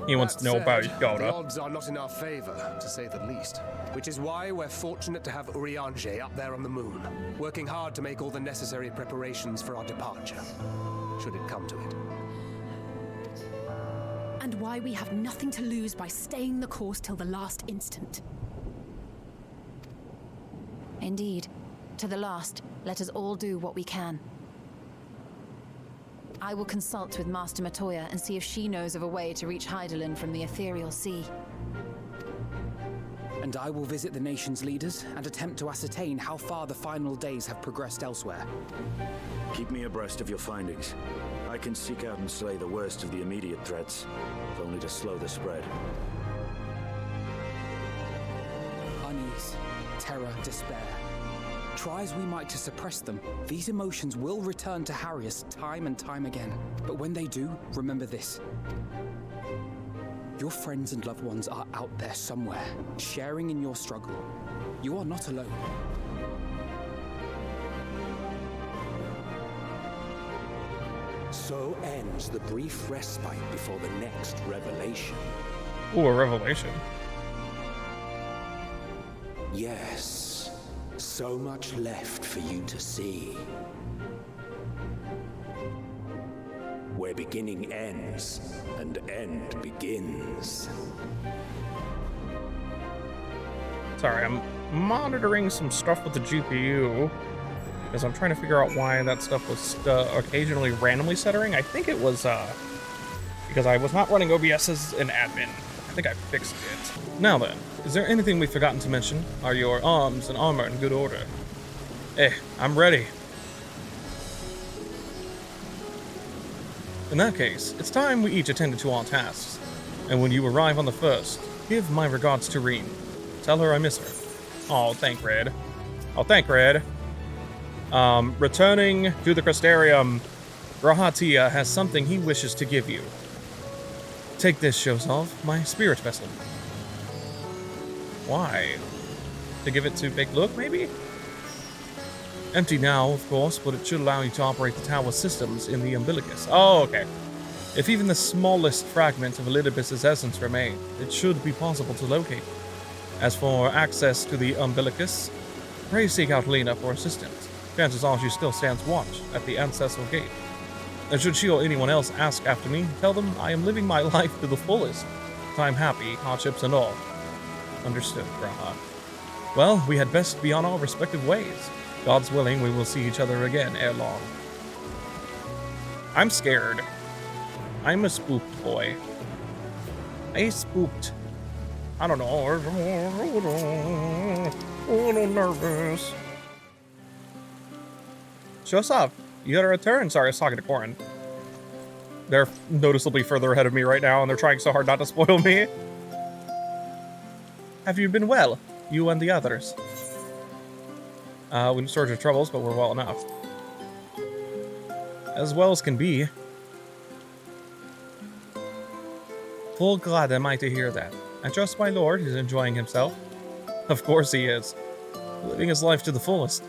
B: He wants to know about
K: The
B: Yoda.
K: odds are not in our favor, to say the least. Which is why we're fortunate to have Urianger up there on the moon, working hard to make all the necessary preparations for our departure, should it come to it.
L: And why we have nothing to lose by staying the course till the last instant.
J: Indeed. To the last, let us all do what we can. I will consult with Master Matoya and see if she knows of a way to reach Hydaelyn from the ethereal sea.
H: And I will visit the nation's leaders and attempt to ascertain how far the final days have progressed elsewhere.
M: Keep me abreast of your findings. I can seek out and slay the worst of the immediate threats, if only to slow the spread.
H: Unease, terror, despair. Try as we might to suppress them, these emotions will return to harry us time and time again. But when they do, remember this. Your friends and loved ones are out there somewhere, sharing in your struggle. You are not alone.
N: So ends the brief respite before the next revelation.
B: Ooh, a revelation.
N: Yes, so much left for you to see. Where beginning ends and end begins.
B: Sorry, I'm monitoring some stuff with the GPU because I'm trying to figure out why that stuff was occasionally randomly stuttering. I think it was because I was not running OBS as an admin. I think I fixed it. Now then, is there anything we've forgotten to mention? Are your arms and armor in good order? I'm ready. In that case, it's time we each attended to our tasks. And when you arrive on the first, give my regards to Reen. Tell her I miss her. Oh, thank Red. Returning to the Crystarium, Rahatia has something he wishes to give you. Take this, Shozov, my spirit vessel. Why? To give it to Big Look, maybe? Empty now, of course, but it should allow you to operate the tower systems in the umbilicus. Oh, okay. If even the smallest fragment of Elidibus's essence remain, it should be possible to locate. As for access to the umbilicus, pray seek out Lena for assistance. Chances are she still stands watch at the ancestral gate. And should she or anyone else ask after me, tell them I am living my life to the fullest. That I'm happy, hardships and all. Understood, Graha. Well, we had best be on our respective ways. God's willing, we will see each other again ere long. I'm scared. I'm a spooked boy. I spooked. I don't know. A little nervous. Shosov, you gotta return. Sorry, I was talking to Corin. They're noticeably further ahead of me right now, and they're trying so hard not to spoil me. Have you been well? You and the others? We had a surge of troubles, but we're well enough. As well as can be. Full glad am I to hear that. I trust my lord is enjoying himself. Of course he is. Living his life to the fullest.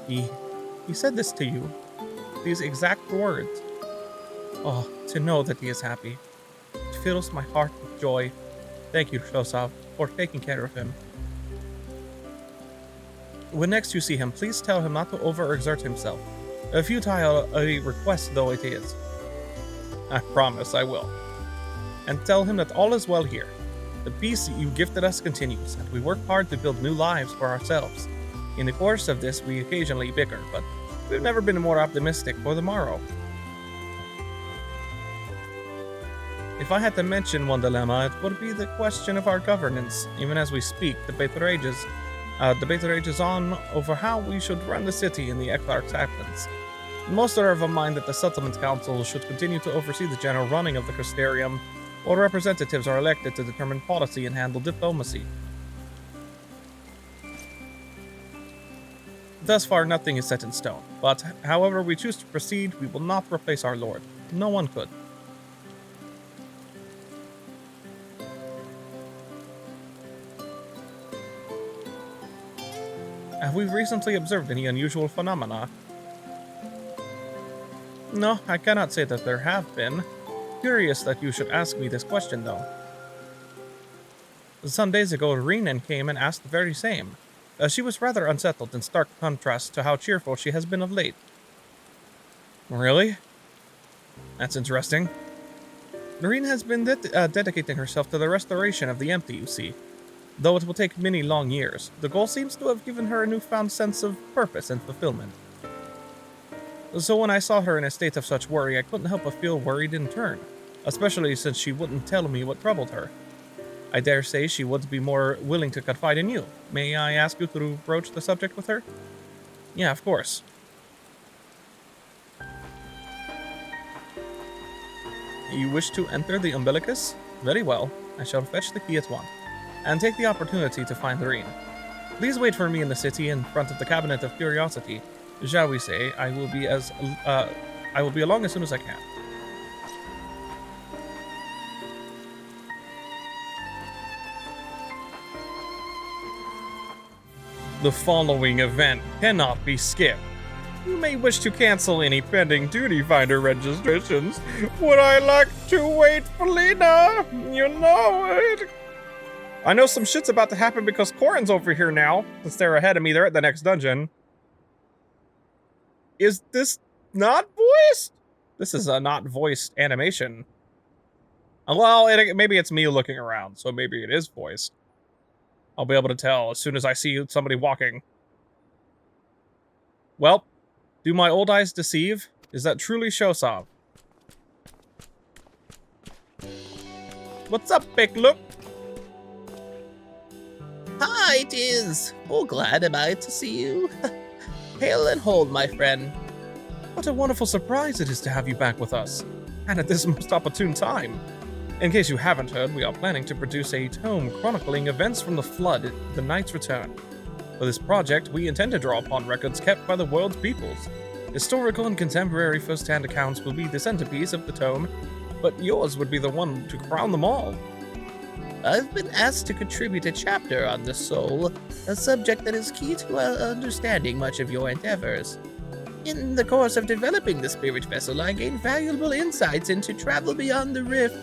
B: He said this to you. These exact words. Oh, to know that he is happy. It fills my heart with joy. Thank you, Shosov, for taking care of him. When next you see him, please tell him not to overexert himself. A futile request though it is. I promise I will. And tell him that all is well here. The peace you gifted us continues, and we work hard to build new lives for ourselves. In the course of this, we occasionally bicker, but we've never been more optimistic for the morrow. If I had to mention one dilemma, it would be the question of our governance. Even as we speak, debate rages on over how we should run the city in the Exarch's absence. Most are of a mind that the Settlement Council should continue to oversee the general running of the Crystarium, while representatives are elected to determine policy and handle diplomacy. Thus far, nothing is set in stone, but however we choose to proceed, we will not replace our lord. No one could. Have we recently observed any unusual phenomena? No, I cannot say that there have been. Curious that you should ask me this question, though. Some days ago, Renan came and asked the very same. She was rather unsettled in stark contrast to how cheerful she has been of late. Really? That's interesting. Noreen has been dedicating herself to the restoration of the empty, you see. Though it will take many long years, the goal seems to have given her a newfound sense of purpose and fulfillment. So when I saw her in a state of such worry, I couldn't help but feel worried in turn, especially since she wouldn't tell me what troubled her. I dare say she would be more willing to confide in you. May I ask you to broach the subject with her? Yeah, of course. You wish to enter the umbilicus? Very well. I shall fetch the key at once, and take the opportunity to find Loreen. Please wait for me in the city in front of the Cabinet of Curiosity. Shall we say, I will be along as soon as I can. The following event cannot be skipped. You may wish to cancel any pending Duty Finder registrations. Would I like to wait for Lena? You know it. I know some shit's about to happen because Corin's over here now. Since they're ahead of me, they're at the next dungeon. Is this not voiced? This is a not voiced animation. Well, maybe it's me looking around, so maybe it is voiced. I'll be able to tell as soon as I see somebody walking. Well, do my old eyes deceive? Is that truly Shosov? What's up, big look?
A: Hi, it is. Oh, glad am I to see you. Hail and hold, my friend.
B: What a wonderful surprise it is to have you back with us, and at this most opportune time. In case you haven't heard, we are planning to produce a tome chronicling events from the Flood, the Knight's Return. For this project, we intend to draw upon records kept by the world's peoples. Historical and contemporary first-hand accounts will be the centerpiece of the tome, but yours would be the one to crown them all.
A: I've been asked to contribute a chapter on the soul, a subject that is key to understanding much of your endeavors. In the course of developing the spirit vessel, I gained valuable insights into travel beyond the rift,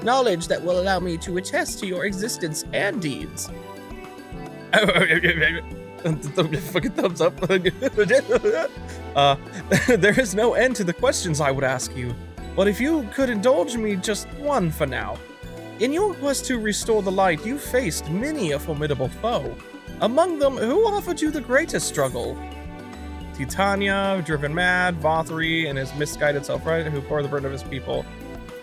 A: knowledge that will allow me to attest to your existence and deeds.
B: Fucking thumbs up. There is no end to the questions I would ask you, but if you could indulge me just one for now. In your quest to restore the light, you faced many a formidable foe. Among them, who offered you the greatest struggle? Titania, driven mad, Vothri, and his misguided self-right, who bore the burden of his people.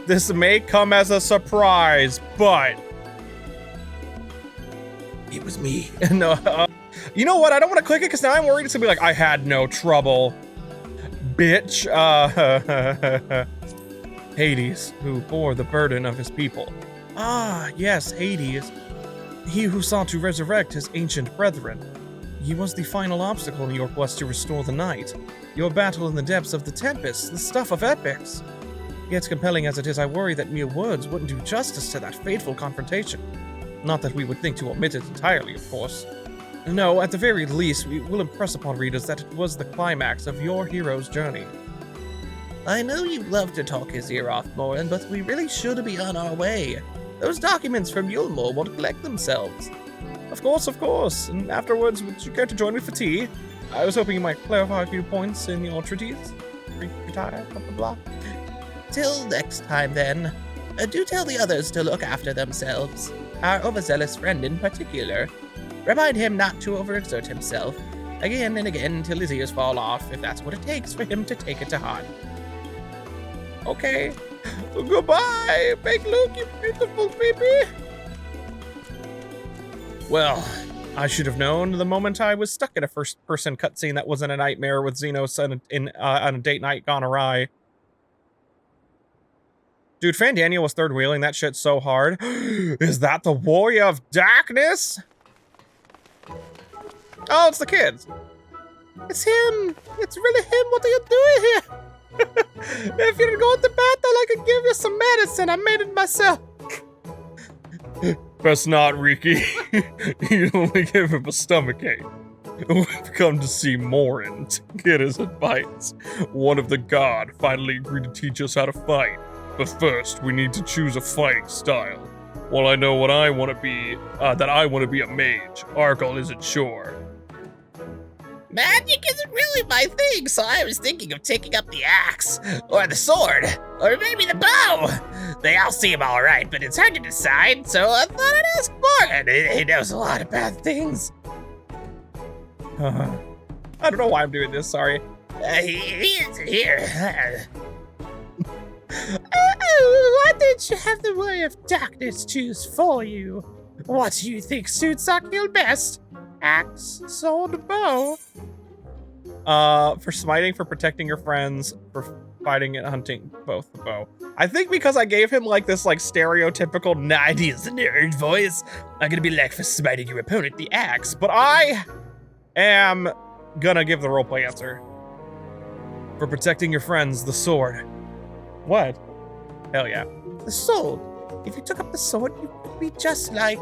B: This may come as a surprise, but
A: it was me.
B: No, you know what? I don't want to click it because now I'm worried it's gonna be like, I had no trouble. Bitch. Hades, who bore the burden of his people. Ah, yes, Hades. He who sought to resurrect his ancient brethren. He was the final obstacle in your quest to restore the night. Your battle in the depths of the Tempest, the stuff of epics. Yet compelling as it is, I worry that mere words wouldn't do justice to that fateful confrontation. Not that we would think to omit it entirely, of course. No, at the very least, we will impress upon readers that it was the climax of your hero's journey.
A: I know you love to talk his ear off, Morin, but we really should be on our way. Those documents from Yulmore won't collect themselves.
B: Of course. And afterwards, would you care to join me for tea? I was hoping you might clarify a few points in your treatise. Retire, blah, blah, blah.
A: Till next time, then. Do tell the others to look after themselves. Our overzealous friend in particular. Remind him not to overexert himself. Again and again till his ears fall off, if that's what it takes for him to take it to heart.
B: Okay. Goodbye, Big Luke, you beautiful baby. Well, I should have known the moment I was stuck in a first-person cutscene that wasn't a nightmare with Xenos on a date night gone awry. Dude, Fandania was third wheeling that shit so hard. Is that the Warrior of Darkness? Oh, it's the kids. It's him. It's really him. What are you doing here? If you're going to battle, I can give you some medicine. I made it myself. Best not, Riki. You only give him a stomachache. We've come to see Morin to get his advice. One of the god finally agreed to teach us how to fight. But first, we need to choose a fighting style. While I know what I want to be, that I want to be a mage, Arkle isn't sure.
A: Magic isn't really my thing, so I was thinking of taking up the axe, or the sword, or maybe the bow. They all seem alright, but it's hard to decide, so I thought I'd ask Morgan. He knows a lot of bad things.
B: I don't know why I'm doing this, sorry.
A: He isn't here.
O: Why didn't you have the Way of Darkness choose for you? What do you think suits Arkle best? Axe, sword, bow?
B: For smiting, for protecting your friends, for fighting and hunting, both the bow. I think because I gave him like this like stereotypical 90s nerd voice, I'm gonna be like, for smiting your opponent, the axe. But I am gonna give the roleplay answer. For protecting your friends, the sword. What? Hell yeah.
O: The sword. If you took up the sword, you could be just like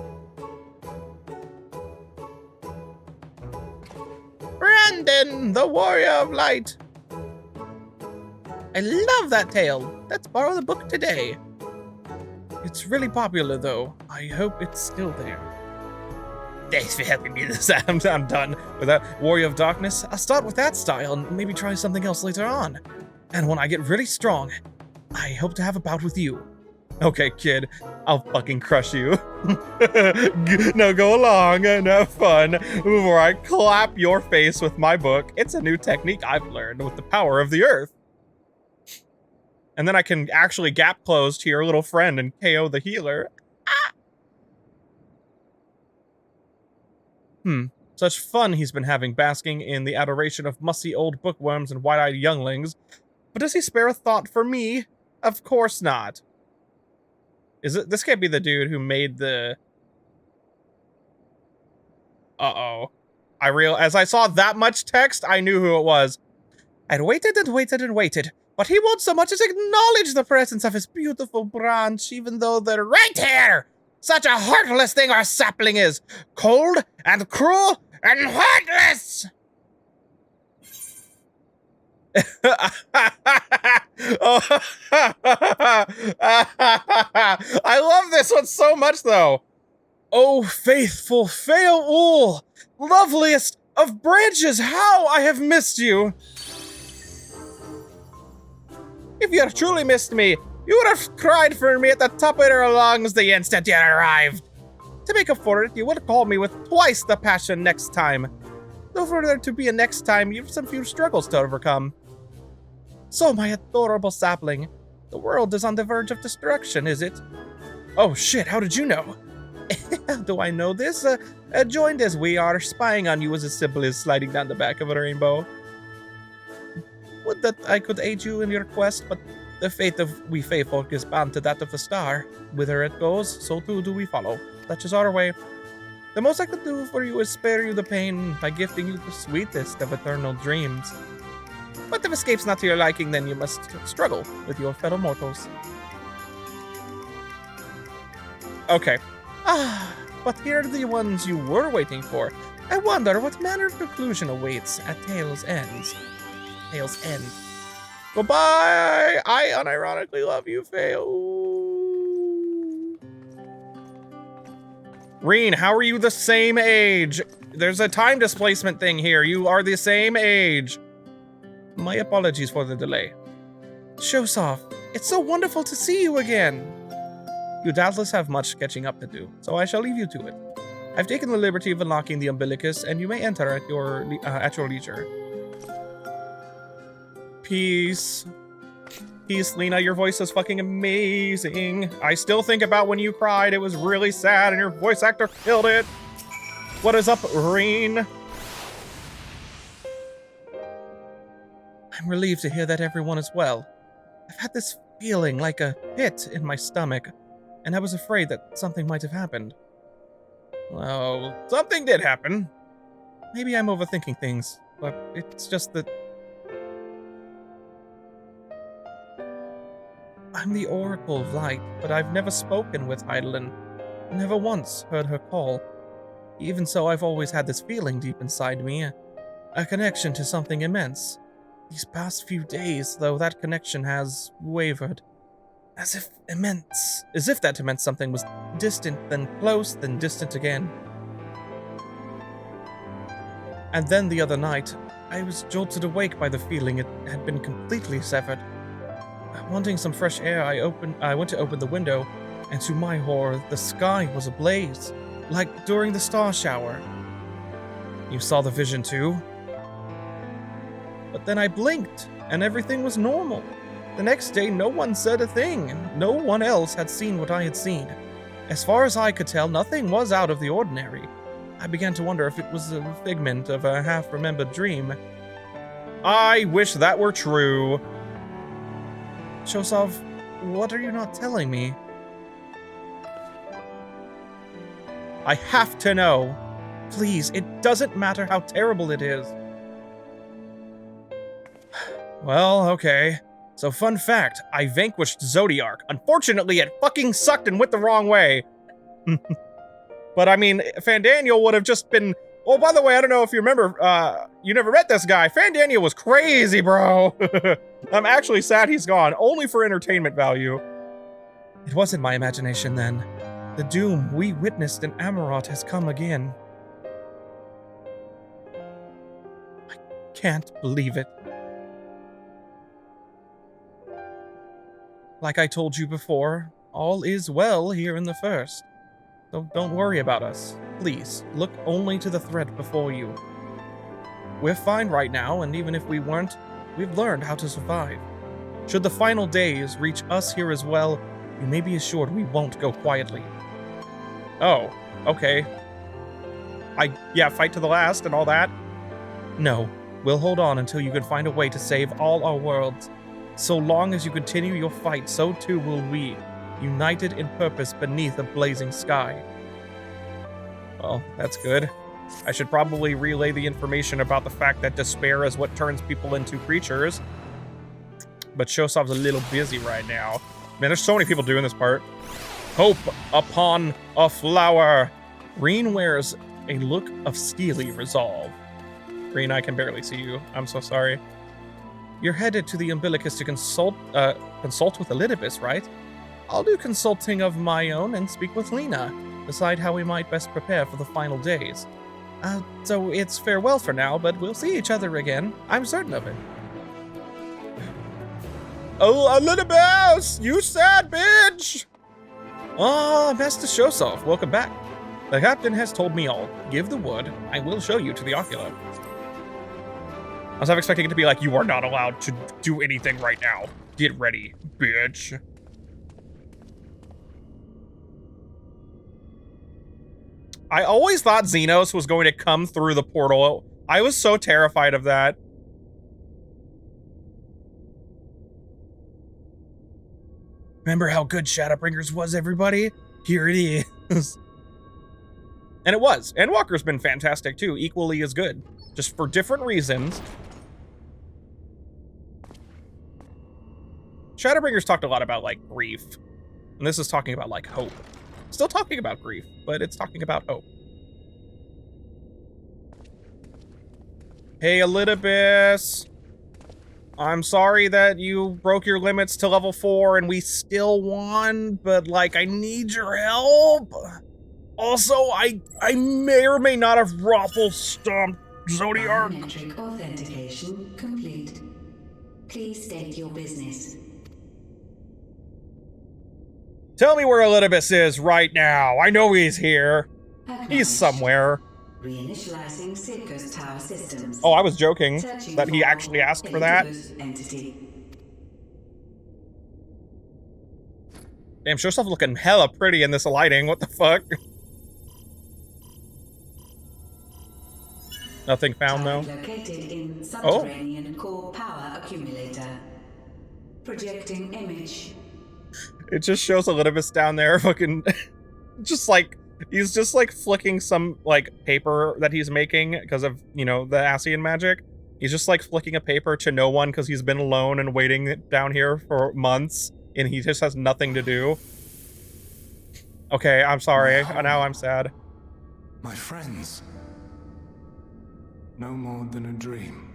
B: Brandon, the Warrior of Light.
A: I love that tale. Let's borrow the book today.
B: It's really popular, though. I hope it's still there.
A: Thanks for helping me this.
B: I'm done with that. Warrior of Darkness. I'll start with that style and maybe try something else later on. And when I get really strong, I hope to have a bout with you. Okay, kid, I'll fucking crush you. Now go along and have fun before I clap your face with my book. It's a new technique I've learned with the power of the earth. And then I can actually gap close to your little friend and KO the healer. Such fun he's been having basking in the adoration of mussy old bookworms and wide-eyed younglings. But does he spare a thought for me? Of course not. This can't be the dude who made the... As I saw that much text, I knew who it was. I'd waited and waited and waited, but he won't so much as acknowledge the presence of his beautiful branch, even though they're right here, Such a heartless thing our sapling is! Cold and cruel and heartless! Oh, I love this one so much, though. Oh, faithful Heyo, loveliest of branches, how I have missed you! If you had truly missed me, you would have cried for me at the top of your lungs the instant you arrived. To make up for it, you would call me with twice the passion next time. Though for there to be a next time, you have some few struggles to overcome. So, my adorable sapling, the world is on the verge of destruction, is it? Oh shit, how did you know? How do I know this? Joined as we are, spying on you is as simple as sliding down the back of a rainbow. Would that I could aid you in your quest, but the fate of we Fey folk is bound to that of the star. Whither it goes, so too do we follow. Such is our way. The most I could do for you is spare you the pain by gifting you the sweetest of eternal dreams. But if escape's not to your liking, then you must struggle with your fellow mortals. Okay. But here are the ones you were waiting for. I wonder what manner of conclusion awaits at Tale's End. Tale's End. Goodbye! I unironically love you, Heyo. Reen, how are you the same age? There's a time displacement thing here. You are the same age. My apologies for the delay. Shosov, it's so wonderful to see you again. You doubtless have much catching up to do, so I shall leave you to it. I've taken the liberty of unlocking the umbilicus, and you may enter at your leisure. Peace. Peace, Lena. Your voice is fucking amazing. I still think about when you cried. It was really sad, and your voice actor killed it. What is up, Reen? I'm relieved to hear that everyone is well. I've had this feeling like a pit in my stomach, and I was afraid that something might have happened. Well, something did happen. Maybe I'm overthinking things, but it's just that I'm the Oracle of Light, but I've never spoken with Heidelin. Never once heard her call. Even so, I've always had this feeling deep inside me, a connection to something immense. These past few days, though, that connection has wavered. As if that meant something was distant, then close, then distant again. And then the other night, I was jolted awake by the feeling it had been completely severed. Wanting some fresh air, I went to open the window, and to my horror, the sky was ablaze, like during the star shower. You saw the vision too? But then I blinked, and everything was normal. The next day, no one said a thing, and no one else had seen what I had seen. As far as I could tell, nothing was out of the ordinary. I began to wonder if it was a figment of a half-remembered dream. I wish that were true. Shosov, what are you not telling me? I have to know. Please, it doesn't matter how terrible it is. Well, okay. So, fun fact, I vanquished Zodiark. Unfortunately, it fucking sucked and went the wrong way. But, I mean, Fandaniel would have just been... Oh, by the way, I don't know if you remember, you never met this guy. Fandaniel was crazy, bro. I'm actually sad he's gone, only for entertainment value. It wasn't my imagination, then. The doom we witnessed in Amarot has come again. I can't believe it. Like I told you before, all is well here in the First. So don't worry about us. Please, look only to the threat before you. We're fine right now, and even if we weren't, we've learned how to survive. Should the final days reach us here as well, you may be assured we won't go quietly. Oh, okay. Fight to the last and all that? No, we'll hold on until you can find a way to save all our worlds. So long as you continue your fight, so too will we, united in purpose beneath a blazing sky. Well, that's good. I should probably relay the information about the fact that despair is what turns people into creatures. But Shosov's a little busy right now. Man, there's so many people doing this part. Hope upon a flower. Green wears a look of steely resolve. Green, I can barely see you. I'm so sorry. You're headed to the Umbilicus to consult with Elidibus, right? I'll do consulting of my own and speak with Lena. Decide how we might best prepare for the final days. So it's farewell for now, but we'll see each other again. I'm certain of it. Oh, Elidibus! You sad bitch! Oh, Master Shosov, welcome back. The captain has told me all. Give the wood. I will show you to the Ocula. I was half expecting it to be like, you are not allowed to do anything right now. Get ready, bitch. I always thought Xenos was going to come through the portal. I was so terrified of that. Remember how good Shadowbringers was, everybody? Here it is. And it was. Endwalker's been fantastic too, equally as good. Just for different reasons. Shadowbringers talked a lot about, like, grief. And this is talking about, like, hope. Still talking about grief, but it's talking about hope. Hey, Elidibus. I'm sorry that you broke your limits to level 4 and we still won, but, like, I need your help. Also, I may or may not have raffle stomped Zodiark.
P: Biometric authentication complete. Please state your business.
B: Tell me where Elidibus is right now. I know he's here. He's somewhere.
P: Reinitializing Sidko's tower systems.
B: Oh, I was joking that he actually asked for that.
P: Entity.
B: Damn, sure stuff looking hella pretty in this lighting. What the fuck? Nothing found though.
P: Located in subterranean core power accumulator. Projecting image.
B: It just shows Elidibus down there fucking just like he's just like flicking some like paper that he's making because of, you know, the Ascian magic. He's just like flicking a paper to no one because he's been alone and waiting down here for months and he just has nothing to do. Okay, I'm sorry. Now I'm sad.
N: My friends. No more than a dream.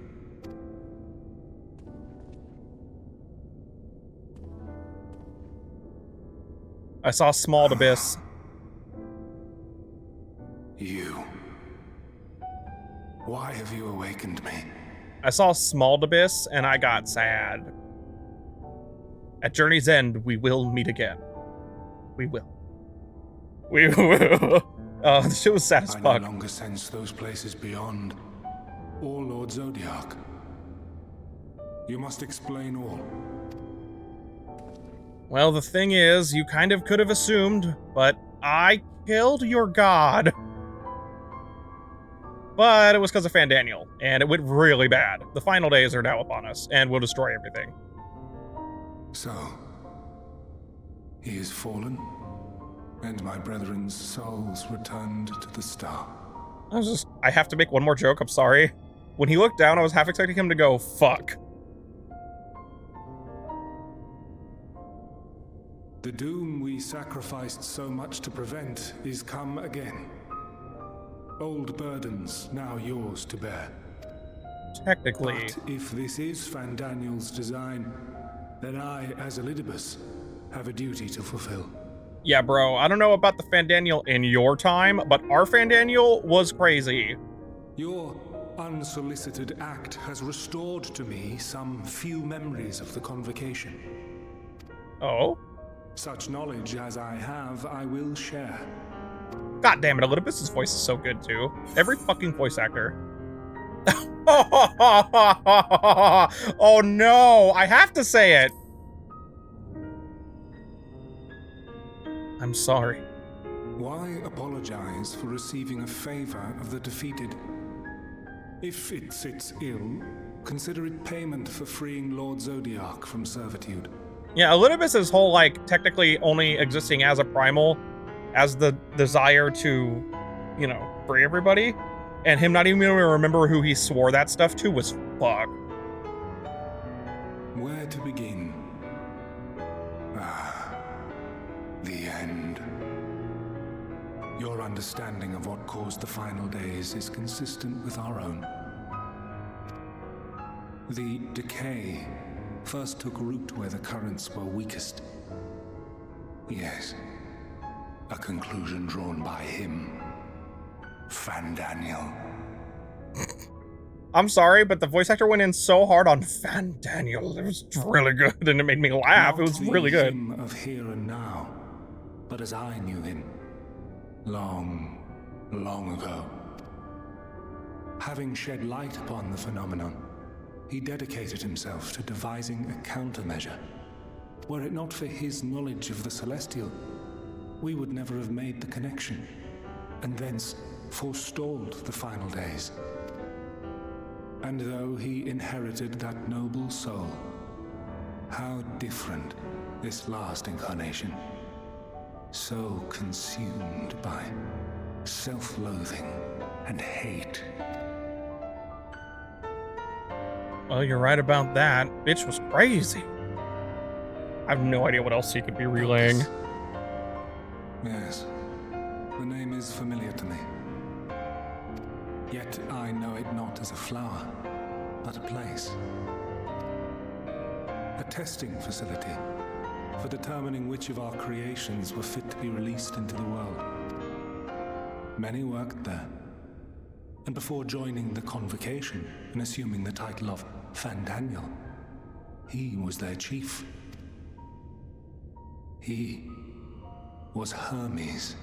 B: I saw small abyss.
N: You. Why have you awakened me?
B: I saw small abyss and I got sad. At Journey's End, we will meet again. We will. We will. Oh, this shit was sad as fuck.
N: I no longer sense those places beyond. Or Lord Zodiark. You must explain all.
B: Well, the thing is, you kind of could have assumed, but I killed your god. But it was because of Fandaniel, and it went really bad. The final days are now upon us, and we'll destroy everything.
N: So, he is fallen, and my brethren's souls returned to the star.
B: I have to make one more joke, I'm sorry. When he looked down, I was half expecting him to go, fuck.
N: The doom we sacrificed so much to prevent is come again. Old burdens now yours to bear.
B: Technically.
N: But if this is Fandaniel's design, then I, as Elidibus, have a duty to fulfill.
B: Yeah, bro, I don't know about the Fandaniel in your time, but our Fandaniel was crazy.
N: Your unsolicited act has restored to me some few memories of the convocation.
B: Oh?
N: Such knowledge as I have, I will share.
B: God damn it, Elidibus' voice is so good too. Every fucking voice actor. Oh no, I have to say it. I'm sorry.
N: Why apologize for receiving a favor of the defeated? If it sits ill, consider it payment for freeing Lord Zodiark from servitude.
B: Yeah, Elidibus' whole, like, technically only existing as a primal, as the desire to, you know, free everybody, and him not even remember who he swore that stuff to was fuck.
N: Where to begin? The end. Your understanding of what caused the final days is consistent with our own. The decay first took root where the currents were weakest. Yes, a conclusion drawn by him, Fandaniel.
B: I'm sorry, but the voice actor went in so hard on Fandaniel. It was really good, and it made me laugh. It was really good.
N: Him of here and now, but as I knew him, long, long ago. Having shed light upon the phenomenon, he dedicated himself to devising a countermeasure. Were it not for his knowledge of the Celestial, we would never have made the connection, and thence forestalled the final days. And though he inherited that noble soul, how different this last incarnation. So consumed by self-loathing and hate.
B: Well, you're right about that. Bitch was crazy. I have no idea what else he could be relaying.
N: Yes, the name is familiar to me. Yet I know it not as a flower, but a place. A testing facility for determining which of our creations were fit to be released into the world. Many worked there, and before joining the convocation and assuming the title of Fandaniel, he was their chief. He was Hermes.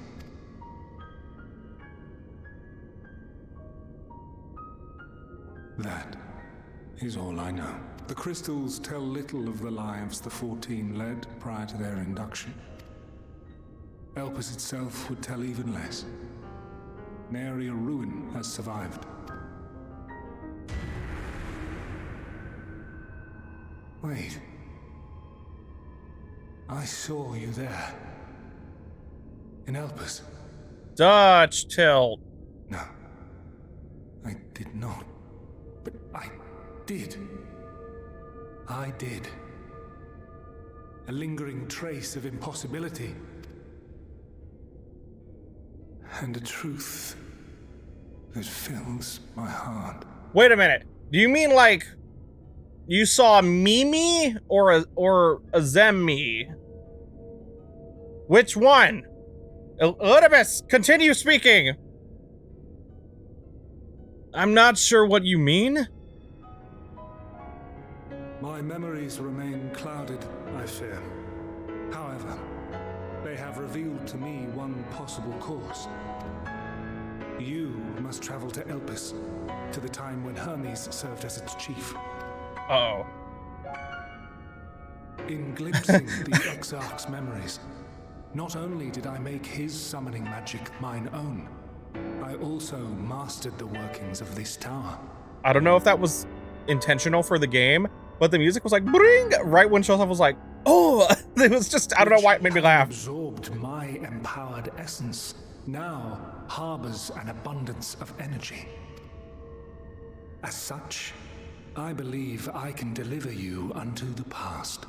N: That is all I know. The crystals tell little of the lives the 14 led prior to their induction. Elpis itself would tell even less. Nary a ruin has survived. Wait. I saw you there. In Elpis.
B: Dutch tilt.
N: No. I did not. But I did. I did. A lingering trace of impossibility. And a truth that fills my heart.
B: Wait a minute. Do you mean like you saw Mimi or a Zemi? Which one? Elidibus, continue speaking. I'm not sure what you mean.
N: My memories remain clouded, I fear. However, they have revealed to me one possible course. You must travel to Elpis, to the time when Hermes served as its chief.
B: Uh-oh.
N: In glimpsing the Exarch's memories, not only did I make his summoning magic mine own, I also mastered the workings of this tower.
B: I don't know if that was intentional for the game, but the music was like, bring, right when Shosov was like, oh, it was just, I don't know why it made me laugh.
N: Absorbed my empowered essence, now harbors an abundance of energy. As such, I believe I can deliver you unto the past,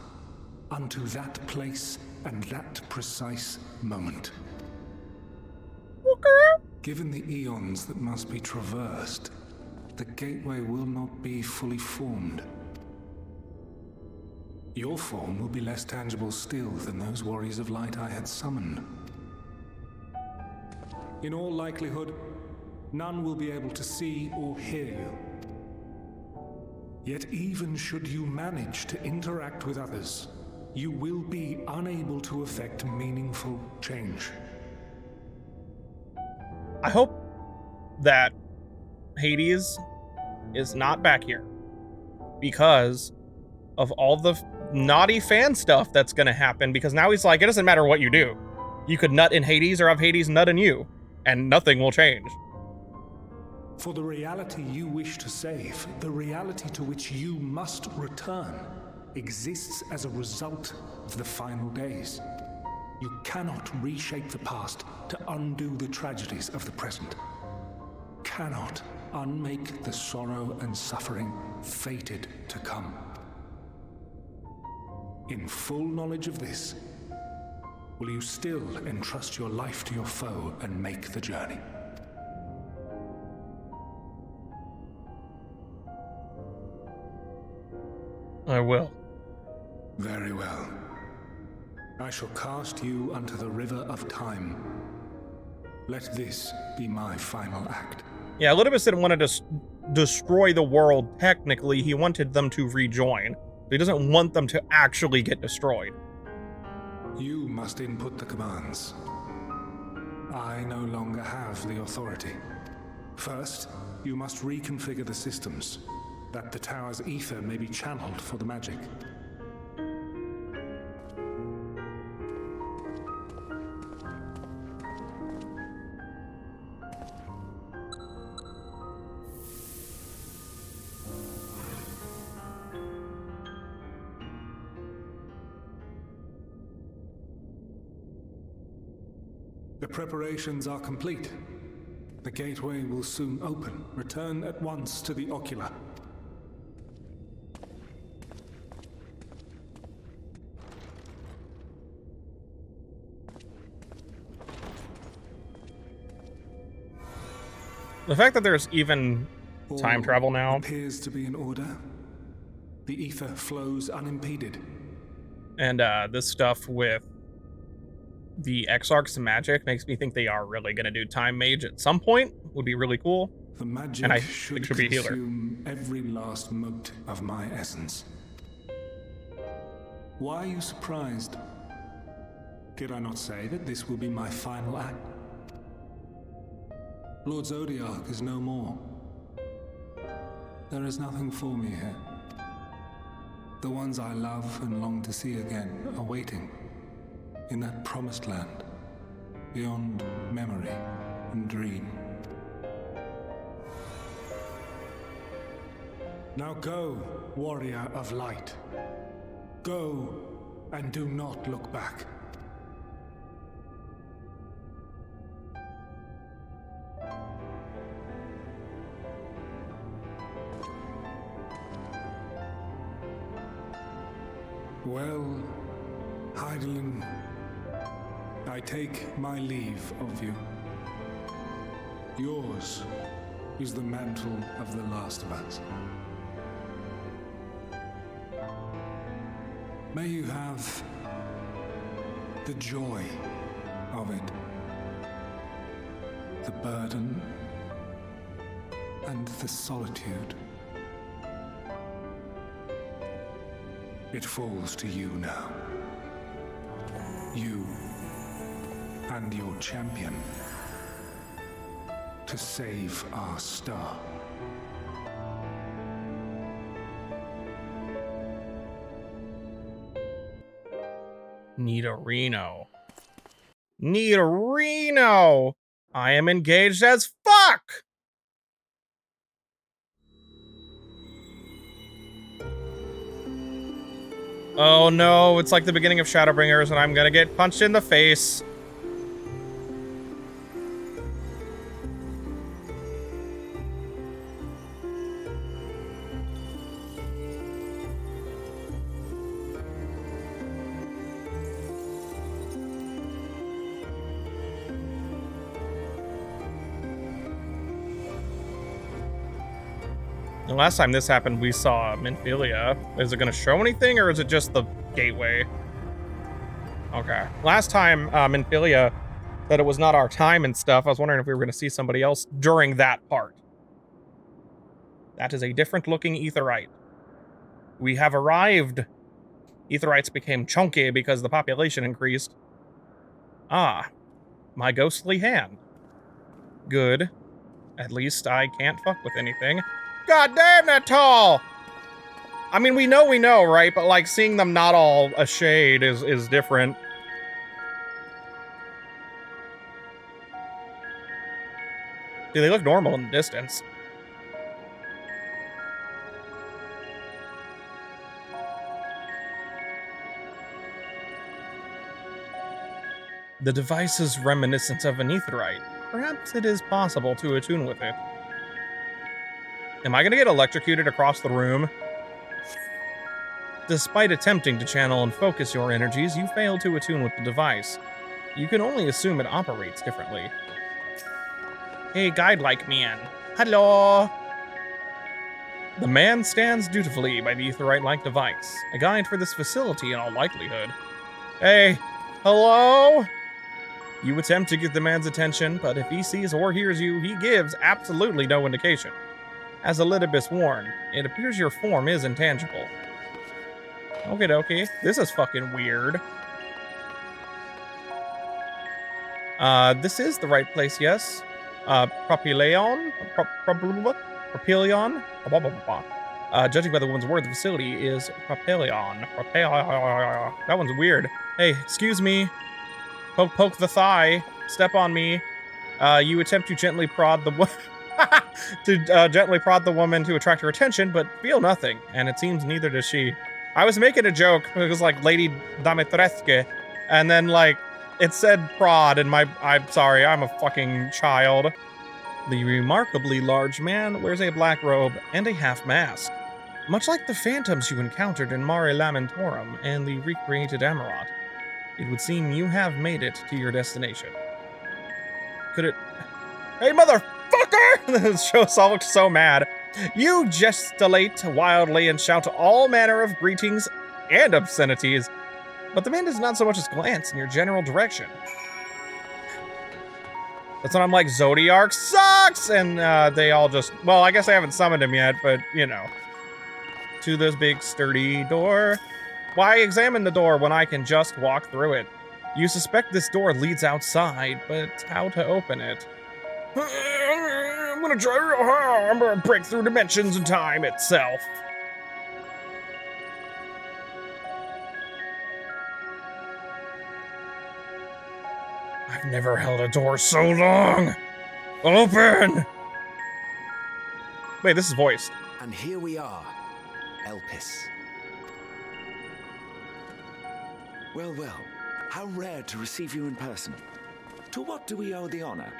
N: unto that place and that precise moment.
B: Okay.
N: Given the eons that must be traversed, the gateway will not be fully formed. Your form will be less tangible still than those warriors of light I had summoned. In all likelihood, none will be able to see or hear you. Yet even should you manage to interact with others, you will be unable to effect meaningful change.
B: I hope that Hades is not back here because of all the naughty fan stuff that's going to happen, because now he's like, it doesn't matter what you do. You could nut in Hades or have Hades nut in you, and nothing will change.
N: For the reality you wish to save, the reality to which you must return, exists as a result of the final days. You cannot reshape the past to undo the tragedies of the present. Cannot unmake the sorrow and suffering fated to come. In full knowledge of this, Will you still entrust your life to your foe and make the journey?
B: I will.
N: Very well. I shall cast you unto the river of time. Let this be my final act.
B: Yeah, Elidibus didn't want to destroy the world technically. He wanted them to rejoin. He doesn't want them to actually get destroyed.
N: You must input the commands. I no longer have the authority. First, you must reconfigure the systems, that the tower's ether may be channeled for the magic. The preparations are complete. The gateway will soon open. Return at once to the ocular.
B: The fact that there's even time travel now
N: appears to be in order. The ether flows unimpeded.
B: And this stuff with the Exarch's magic makes me think they are really going to do Time Mage at some point. Would be really cool.
N: The magic
B: and I
N: should
B: think should be a healer.
N: consume every last mote of my essence. Why are you surprised? Did I not say that this will be my final act? Lord Zodiac is no more. There is nothing for me here. The ones I love and long to see again are waiting in that promised land, beyond memory and dream. Now go, warrior of light. Go and do not look back. Well, Heidelin, I take my leave of you. Yours is the mantle of the last of us. May you have the joy of it, the burden and the solitude. It falls to you now. You and your champion to save our star.
B: Nidorino. Nidorino! I am engaged as fuck! Oh no, it's like the beginning of Shadowbringers and I'm gonna get punched in the face. The last time this happened, we saw Minfilia. Is it going to show anything, or is it just the gateway? Okay. Last time, Minfilia said it was not our time and stuff. I was wondering if we were going to see somebody else during that part. That is a different-looking Aetheryte. We have arrived. Aetherytes became chunky because the population increased. Ah, my ghostly hand. Good. At least I can't fuck with anything. God damn, that tall! I mean, we know, right? But, like, seeing them not all a shade is different. Dude, they look normal in the distance. The device is reminiscent of an Aetheryte. Perhaps it is possible to attune with it. Am I gonna get electrocuted across the room? Despite attempting to channel and focus your energies, you fail to attune with the device. You can only assume it operates differently. Hey, guide-like man. Hello! The man stands dutifully by the Aetheryte-like device, a guide for this facility in all likelihood. Hey, hello? You attempt to get the man's attention, but if he sees or hears you, he gives absolutely no indication. As Elidibus warned, it appears your form is intangible. Okie dokie. This is fucking weird. This is the right place, yes. Propylion? Propylion? Judging by the woman's word, the facility is Propylion. That one's weird. Hey, excuse me. Poke the thigh. Step on me. You attempt to gently prod the woman to attract her attention, but feel nothing, and it seems neither does she. I was making a joke. It was like Lady Damitreske, and then like it said prod, and I'm sorry, I'm a fucking child. The remarkably large man wears a black robe and a half mask, much like the phantoms you encountered in Mare Lamentorum and the recreated Amarot. It would seem you have made it to your destination. Could it? Hey, motherfucker! The show looked so mad. You gesticulate wildly and shout all manner of greetings and obscenities, but the man does not so much as glance in your general direction. That's when I'm like, Zodiark sucks! And they all just, well, I guess I haven't summoned him yet, but, you know. To this big sturdy door. Why examine the door when I can just walk through it? You suspect this door leads outside, but how to open it? I'm gonna try real hard. I'm gonna break through dimensions and time itself. I've never held a door so long. Open! Wait, this is voiced.
Q: And here we are, Elpis. Well, well, how rare to receive you in person. To what do we owe the honor?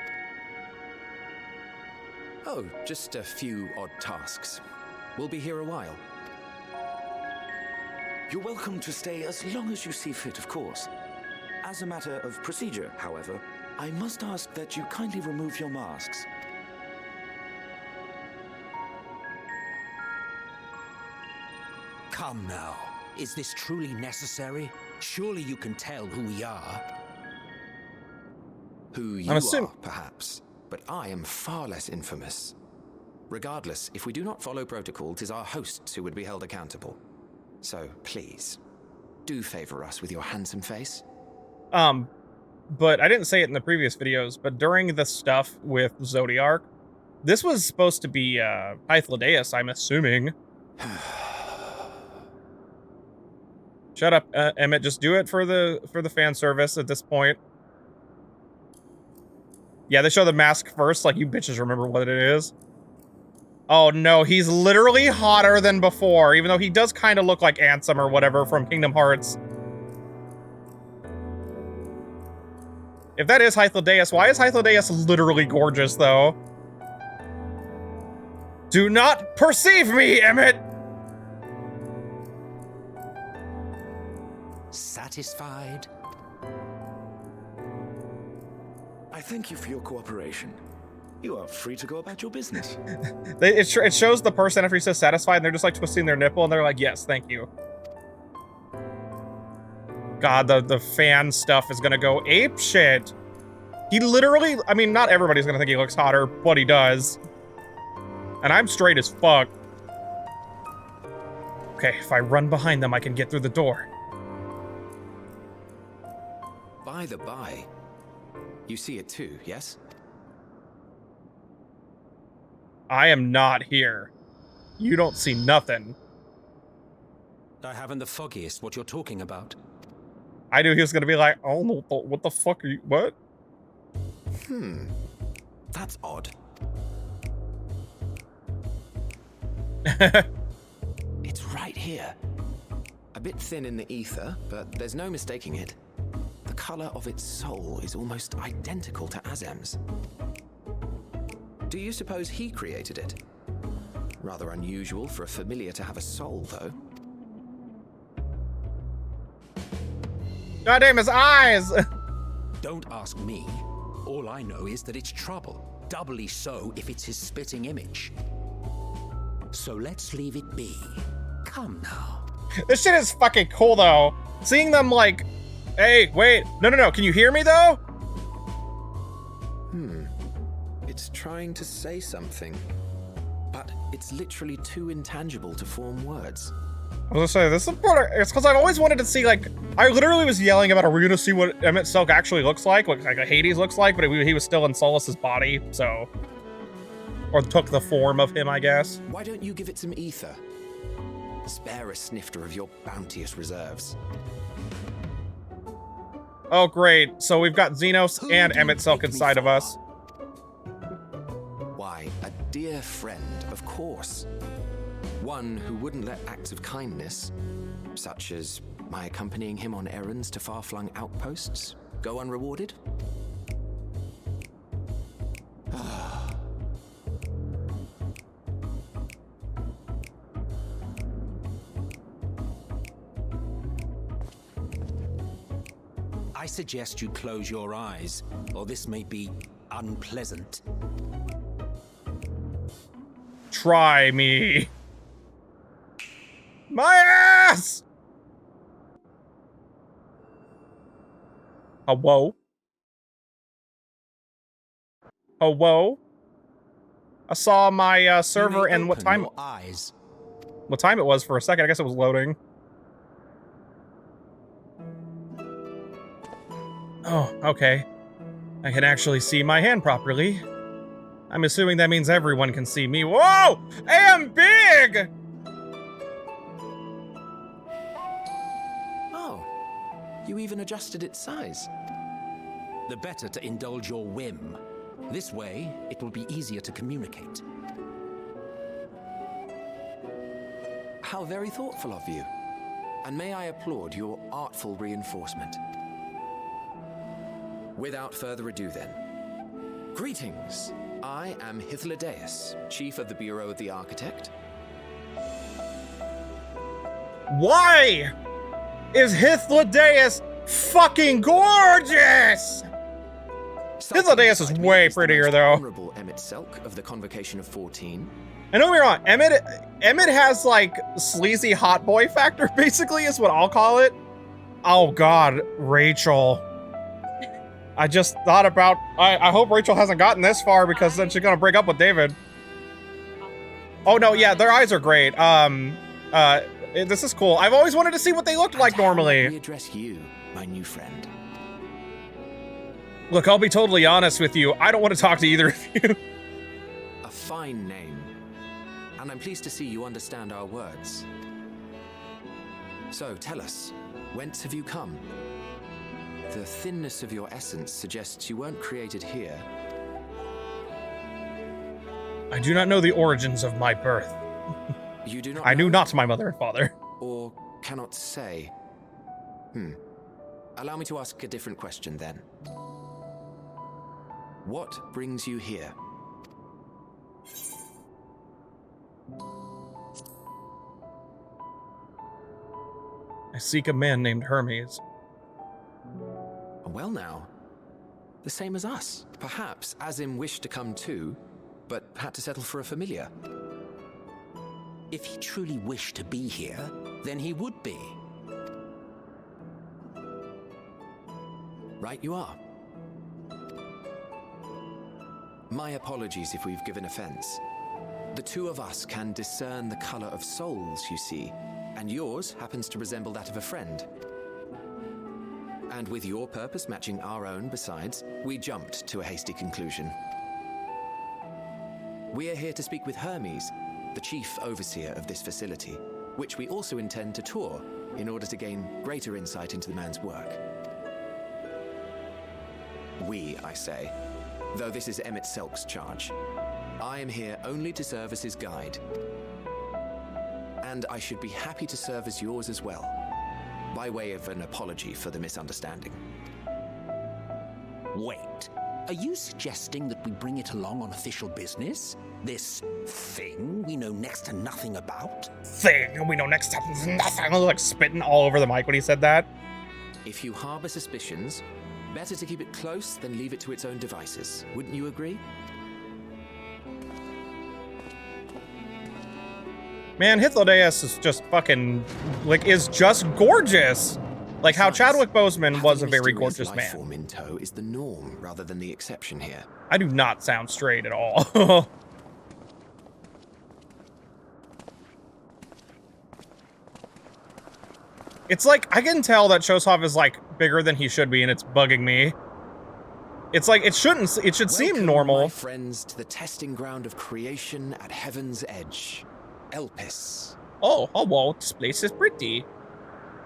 Q: Oh, just a few odd tasks. We'll be here a while. You're welcome to stay as long as you see fit, of course. As a matter of procedure, however, I must ask that you kindly remove your masks.
R: Come now. Is this truly necessary? Surely you can tell who we are.
Q: Who you are, perhaps, but I am far less infamous. Regardless, if we do not follow protocol, 'tis our hosts who would be held accountable. So, please, do favor us with your handsome face.
B: But I didn't say it in the previous videos, but during the stuff with Zodiark, this was supposed to be, Hythlodaeus, I'm assuming. Shut up, Emmett, just do it for the fan service at this point. Yeah, they show the mask first, like, you bitches remember what it is. Oh no, he's literally hotter than before, even though he does kind of look like Ansem or whatever from Kingdom Hearts. If that is Hythlodaeus, why is Hythlodaeus literally gorgeous, though? Do not perceive me, Emmett!
R: Satisfied?
Q: I thank you for your cooperation. You are free to go about your business.
B: It shows the person after he says satisfied, and they're just like twisting their nipple, and they're like, yes, thank you. God, the fan stuff is gonna go ape shit. He literally, I mean, not everybody's gonna think he looks hotter, but he does. And I'm straight as fuck. Okay, if I run behind them, I can get through the door.
Q: By the by, you see it too, yes?
B: I am not here. You don't see nothing.
R: I haven't the foggiest what you're talking about.
B: I knew he was gonna be like, oh, no, what the fuck are you, what?
Q: That's odd. It's right here. A bit thin in the ether, but there's no mistaking it. The color of its soul is almost identical to Azem's. Do you suppose he created it? Rather unusual for a familiar to have a soul, though.
B: God damn his eyes!
R: Don't ask me. All I know is that it's trouble. Doubly so if it's his spitting image. So let's leave it be. Come now.
B: This shit is fucking cool though. Seeing them like, hey, wait, no, can you hear me though?
Q: It's trying to say something, but it's literally too intangible to form words.
B: I was gonna say, this is important. It's because I've always wanted to see, like, I literally was yelling about, are we gonna see what emet-selch actually looks like Hades looks like, but he was still in Solus's body, so. Or took the form of him, I guess.
Q: Why don't you give it some ether? Spare a snifter of your bounteous reserves.
B: Oh, great. So we've got Xenos and emet-selch inside of us.
Q: Why, a dear friend, of course. One who wouldn't let acts of kindness, such as my accompanying him on errands to far-flung outposts, go unrewarded.
R: I suggest you close your eyes, or this may be unpleasant.
B: Try me. My ass! Hello? Hello? I saw my server and what time it was for a second. I guess it was loading. Oh, okay. I can actually see my hand properly. I'm assuming that means everyone can see me. Whoa! I am big!
Q: Oh, you even adjusted its size.
R: The better to indulge your whim. This way, it will be easier to communicate.
Q: How very thoughtful of you. And may I applaud your artful reinforcement. Without further ado then. Greetings. I am Hythlodaeus, Chief of the Bureau of the Architect.
B: Why is Hythlodaeus fucking gorgeous? Hythlodaeus is way prettier though.
Q: Honorable emet-selch of the Convocation of 14.
B: And don't get me wrong, Emmett has like sleazy hot boy factor, basically, is what I'll call it. Oh god, Rachel. I just thought about, I hope Rachel hasn't gotten this far because then she's gonna break up with David. Oh no, yeah, their eyes are great. This is cool. I've always wanted to see what they looked like normally.
Q: We address you, my new friend.
B: Look, I'll be totally honest with you. I don't want to talk to either of you.
Q: A fine name. And I'm pleased to see you understand our words. So, tell us, whence have you come? The thinness of your essence suggests you weren't created here.
B: I do not know the origins of my birth.
Q: You do not
B: I knew not my mother and father.
Q: Or cannot say. Allow me to ask a different question then. What brings you here?
B: I seek a man named Hermes.
Q: Well now, the same as us. Perhaps Azim wished to come too, but had to settle for a familiar.
R: If he truly wished to be here, then he would be.
Q: Right you are. My apologies if we've given offense. The two of us can discern the color of souls, you see, and yours happens to resemble that of a friend. And with your purpose matching our own besides, we jumped to a hasty conclusion. We are here to speak with Hermes, the chief overseer of this facility, which we also intend to tour in order to gain greater insight into the man's work. We, I say, though this is emet-selch's charge. I am here only to serve as his guide. And I should be happy to serve as yours as well, by way of an apology for the misunderstanding.
R: Wait, are you suggesting that we bring it along on official business? This thing we know next to nothing about?
B: Thing we know next to nothing. I was like spitting all over the mic when he said that.
Q: If you harbor suspicions, better to keep it close than leave it to its own devices. Wouldn't you agree?
B: Man, Hythlodaeus is just fucking, like, is just gorgeous. Like how Chadwick Boseman was a very gorgeous man.
Q: Form in tow is the norm rather than the exception here.
B: I do not sound straight at all. It's like, I can tell that Shosov is like bigger than he should be and it's bugging me. It's like, it should seem normal.
Q: My friends, to the testing ground of creation at Heaven's Edge. Elpis.
B: Oh, whoa, this place is pretty.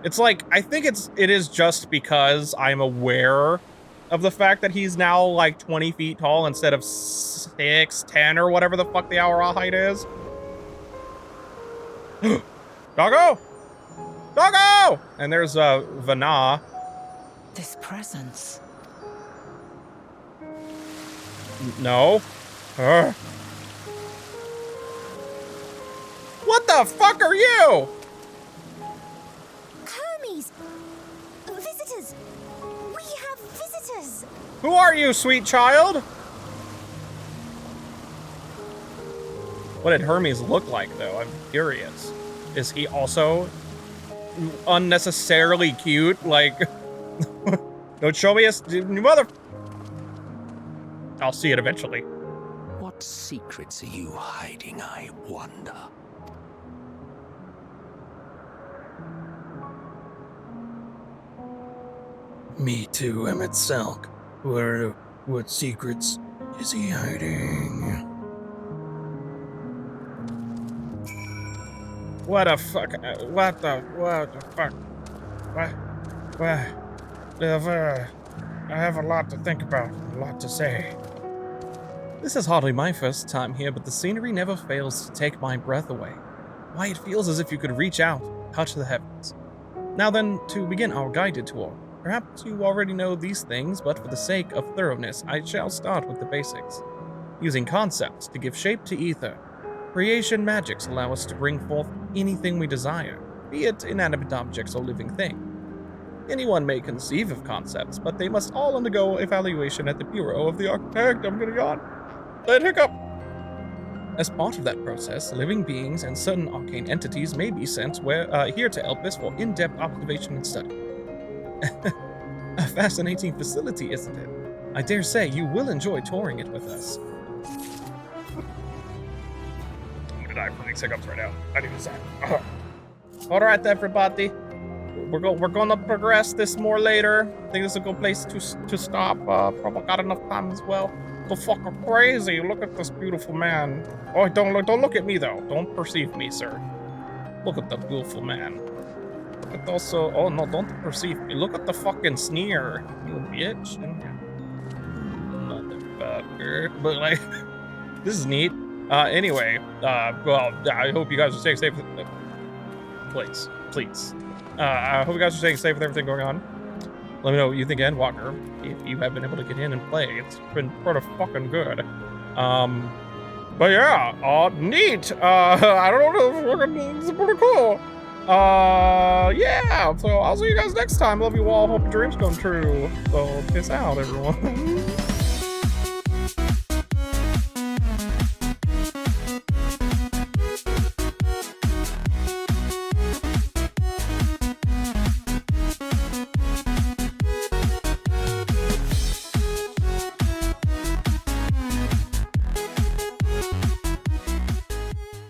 B: It's like, I think it is just because I'm aware of the fact that he's now like 20 feet tall instead of 6'10" or whatever the fuck the Aura height is. Doggo! Doggo! And there's Vana.
S: This presence.
B: No. What the fuck are you?
T: Hermes! Visitors! We have visitors!
B: Who are you, sweet child? What did Hermes look like, though? I'm curious. Is he also unnecessarily cute? Like, don't show me you mother... I'll see it eventually.
R: What secrets are you hiding, I wonder?
O: Me too, emet-selch. What secrets is he hiding?
B: What the fuck? What the fuck? I have a lot to think about, a lot to say. This is hardly my first time here, but the scenery never fails to take my breath away. Why, it feels as if you could reach out to the heavens. Now then, to begin our guided tour. Perhaps you already know these things, but for the sake of thoroughness, I shall start with the basics. Using concepts to give shape to ether, creation magics allow us to bring forth anything we desire, be it inanimate objects or living things. Anyone may conceive of concepts, but they must all undergo evaluation at the Bureau of the Architect. I'm gonna yawn. Let hiccup. As part of that process, living beings and certain arcane entities may be sent here to Elpis for in-depth observation and study. A fascinating facility, isn't it? I dare say you will enjoy touring it with us. I'm gonna die from these hiccups right now. I need to sign. All right, everybody. We're gonna progress this more later. I think this is a good place to stop. Probably got enough time as well. The fuck are crazy? Look at this beautiful man. Oh, don't look at me though. Don't perceive me, sir. Look at the beautiful man. Look at also. Oh no, don't perceive me. Look at the fucking sneer, you bitch. Motherfucker. But like, this is neat. Anyway, well, I hope you guys are staying safe. Please. I hope you guys are staying safe with everything going on. Let me know what you think, Endwalker, if you have been able to get in and play. It's been pretty fucking good. But yeah, neat. I don't know, it's pretty cool. Yeah, so I'll see you guys next time. Love you all. Hope your dreams come true. So, peace out, everyone.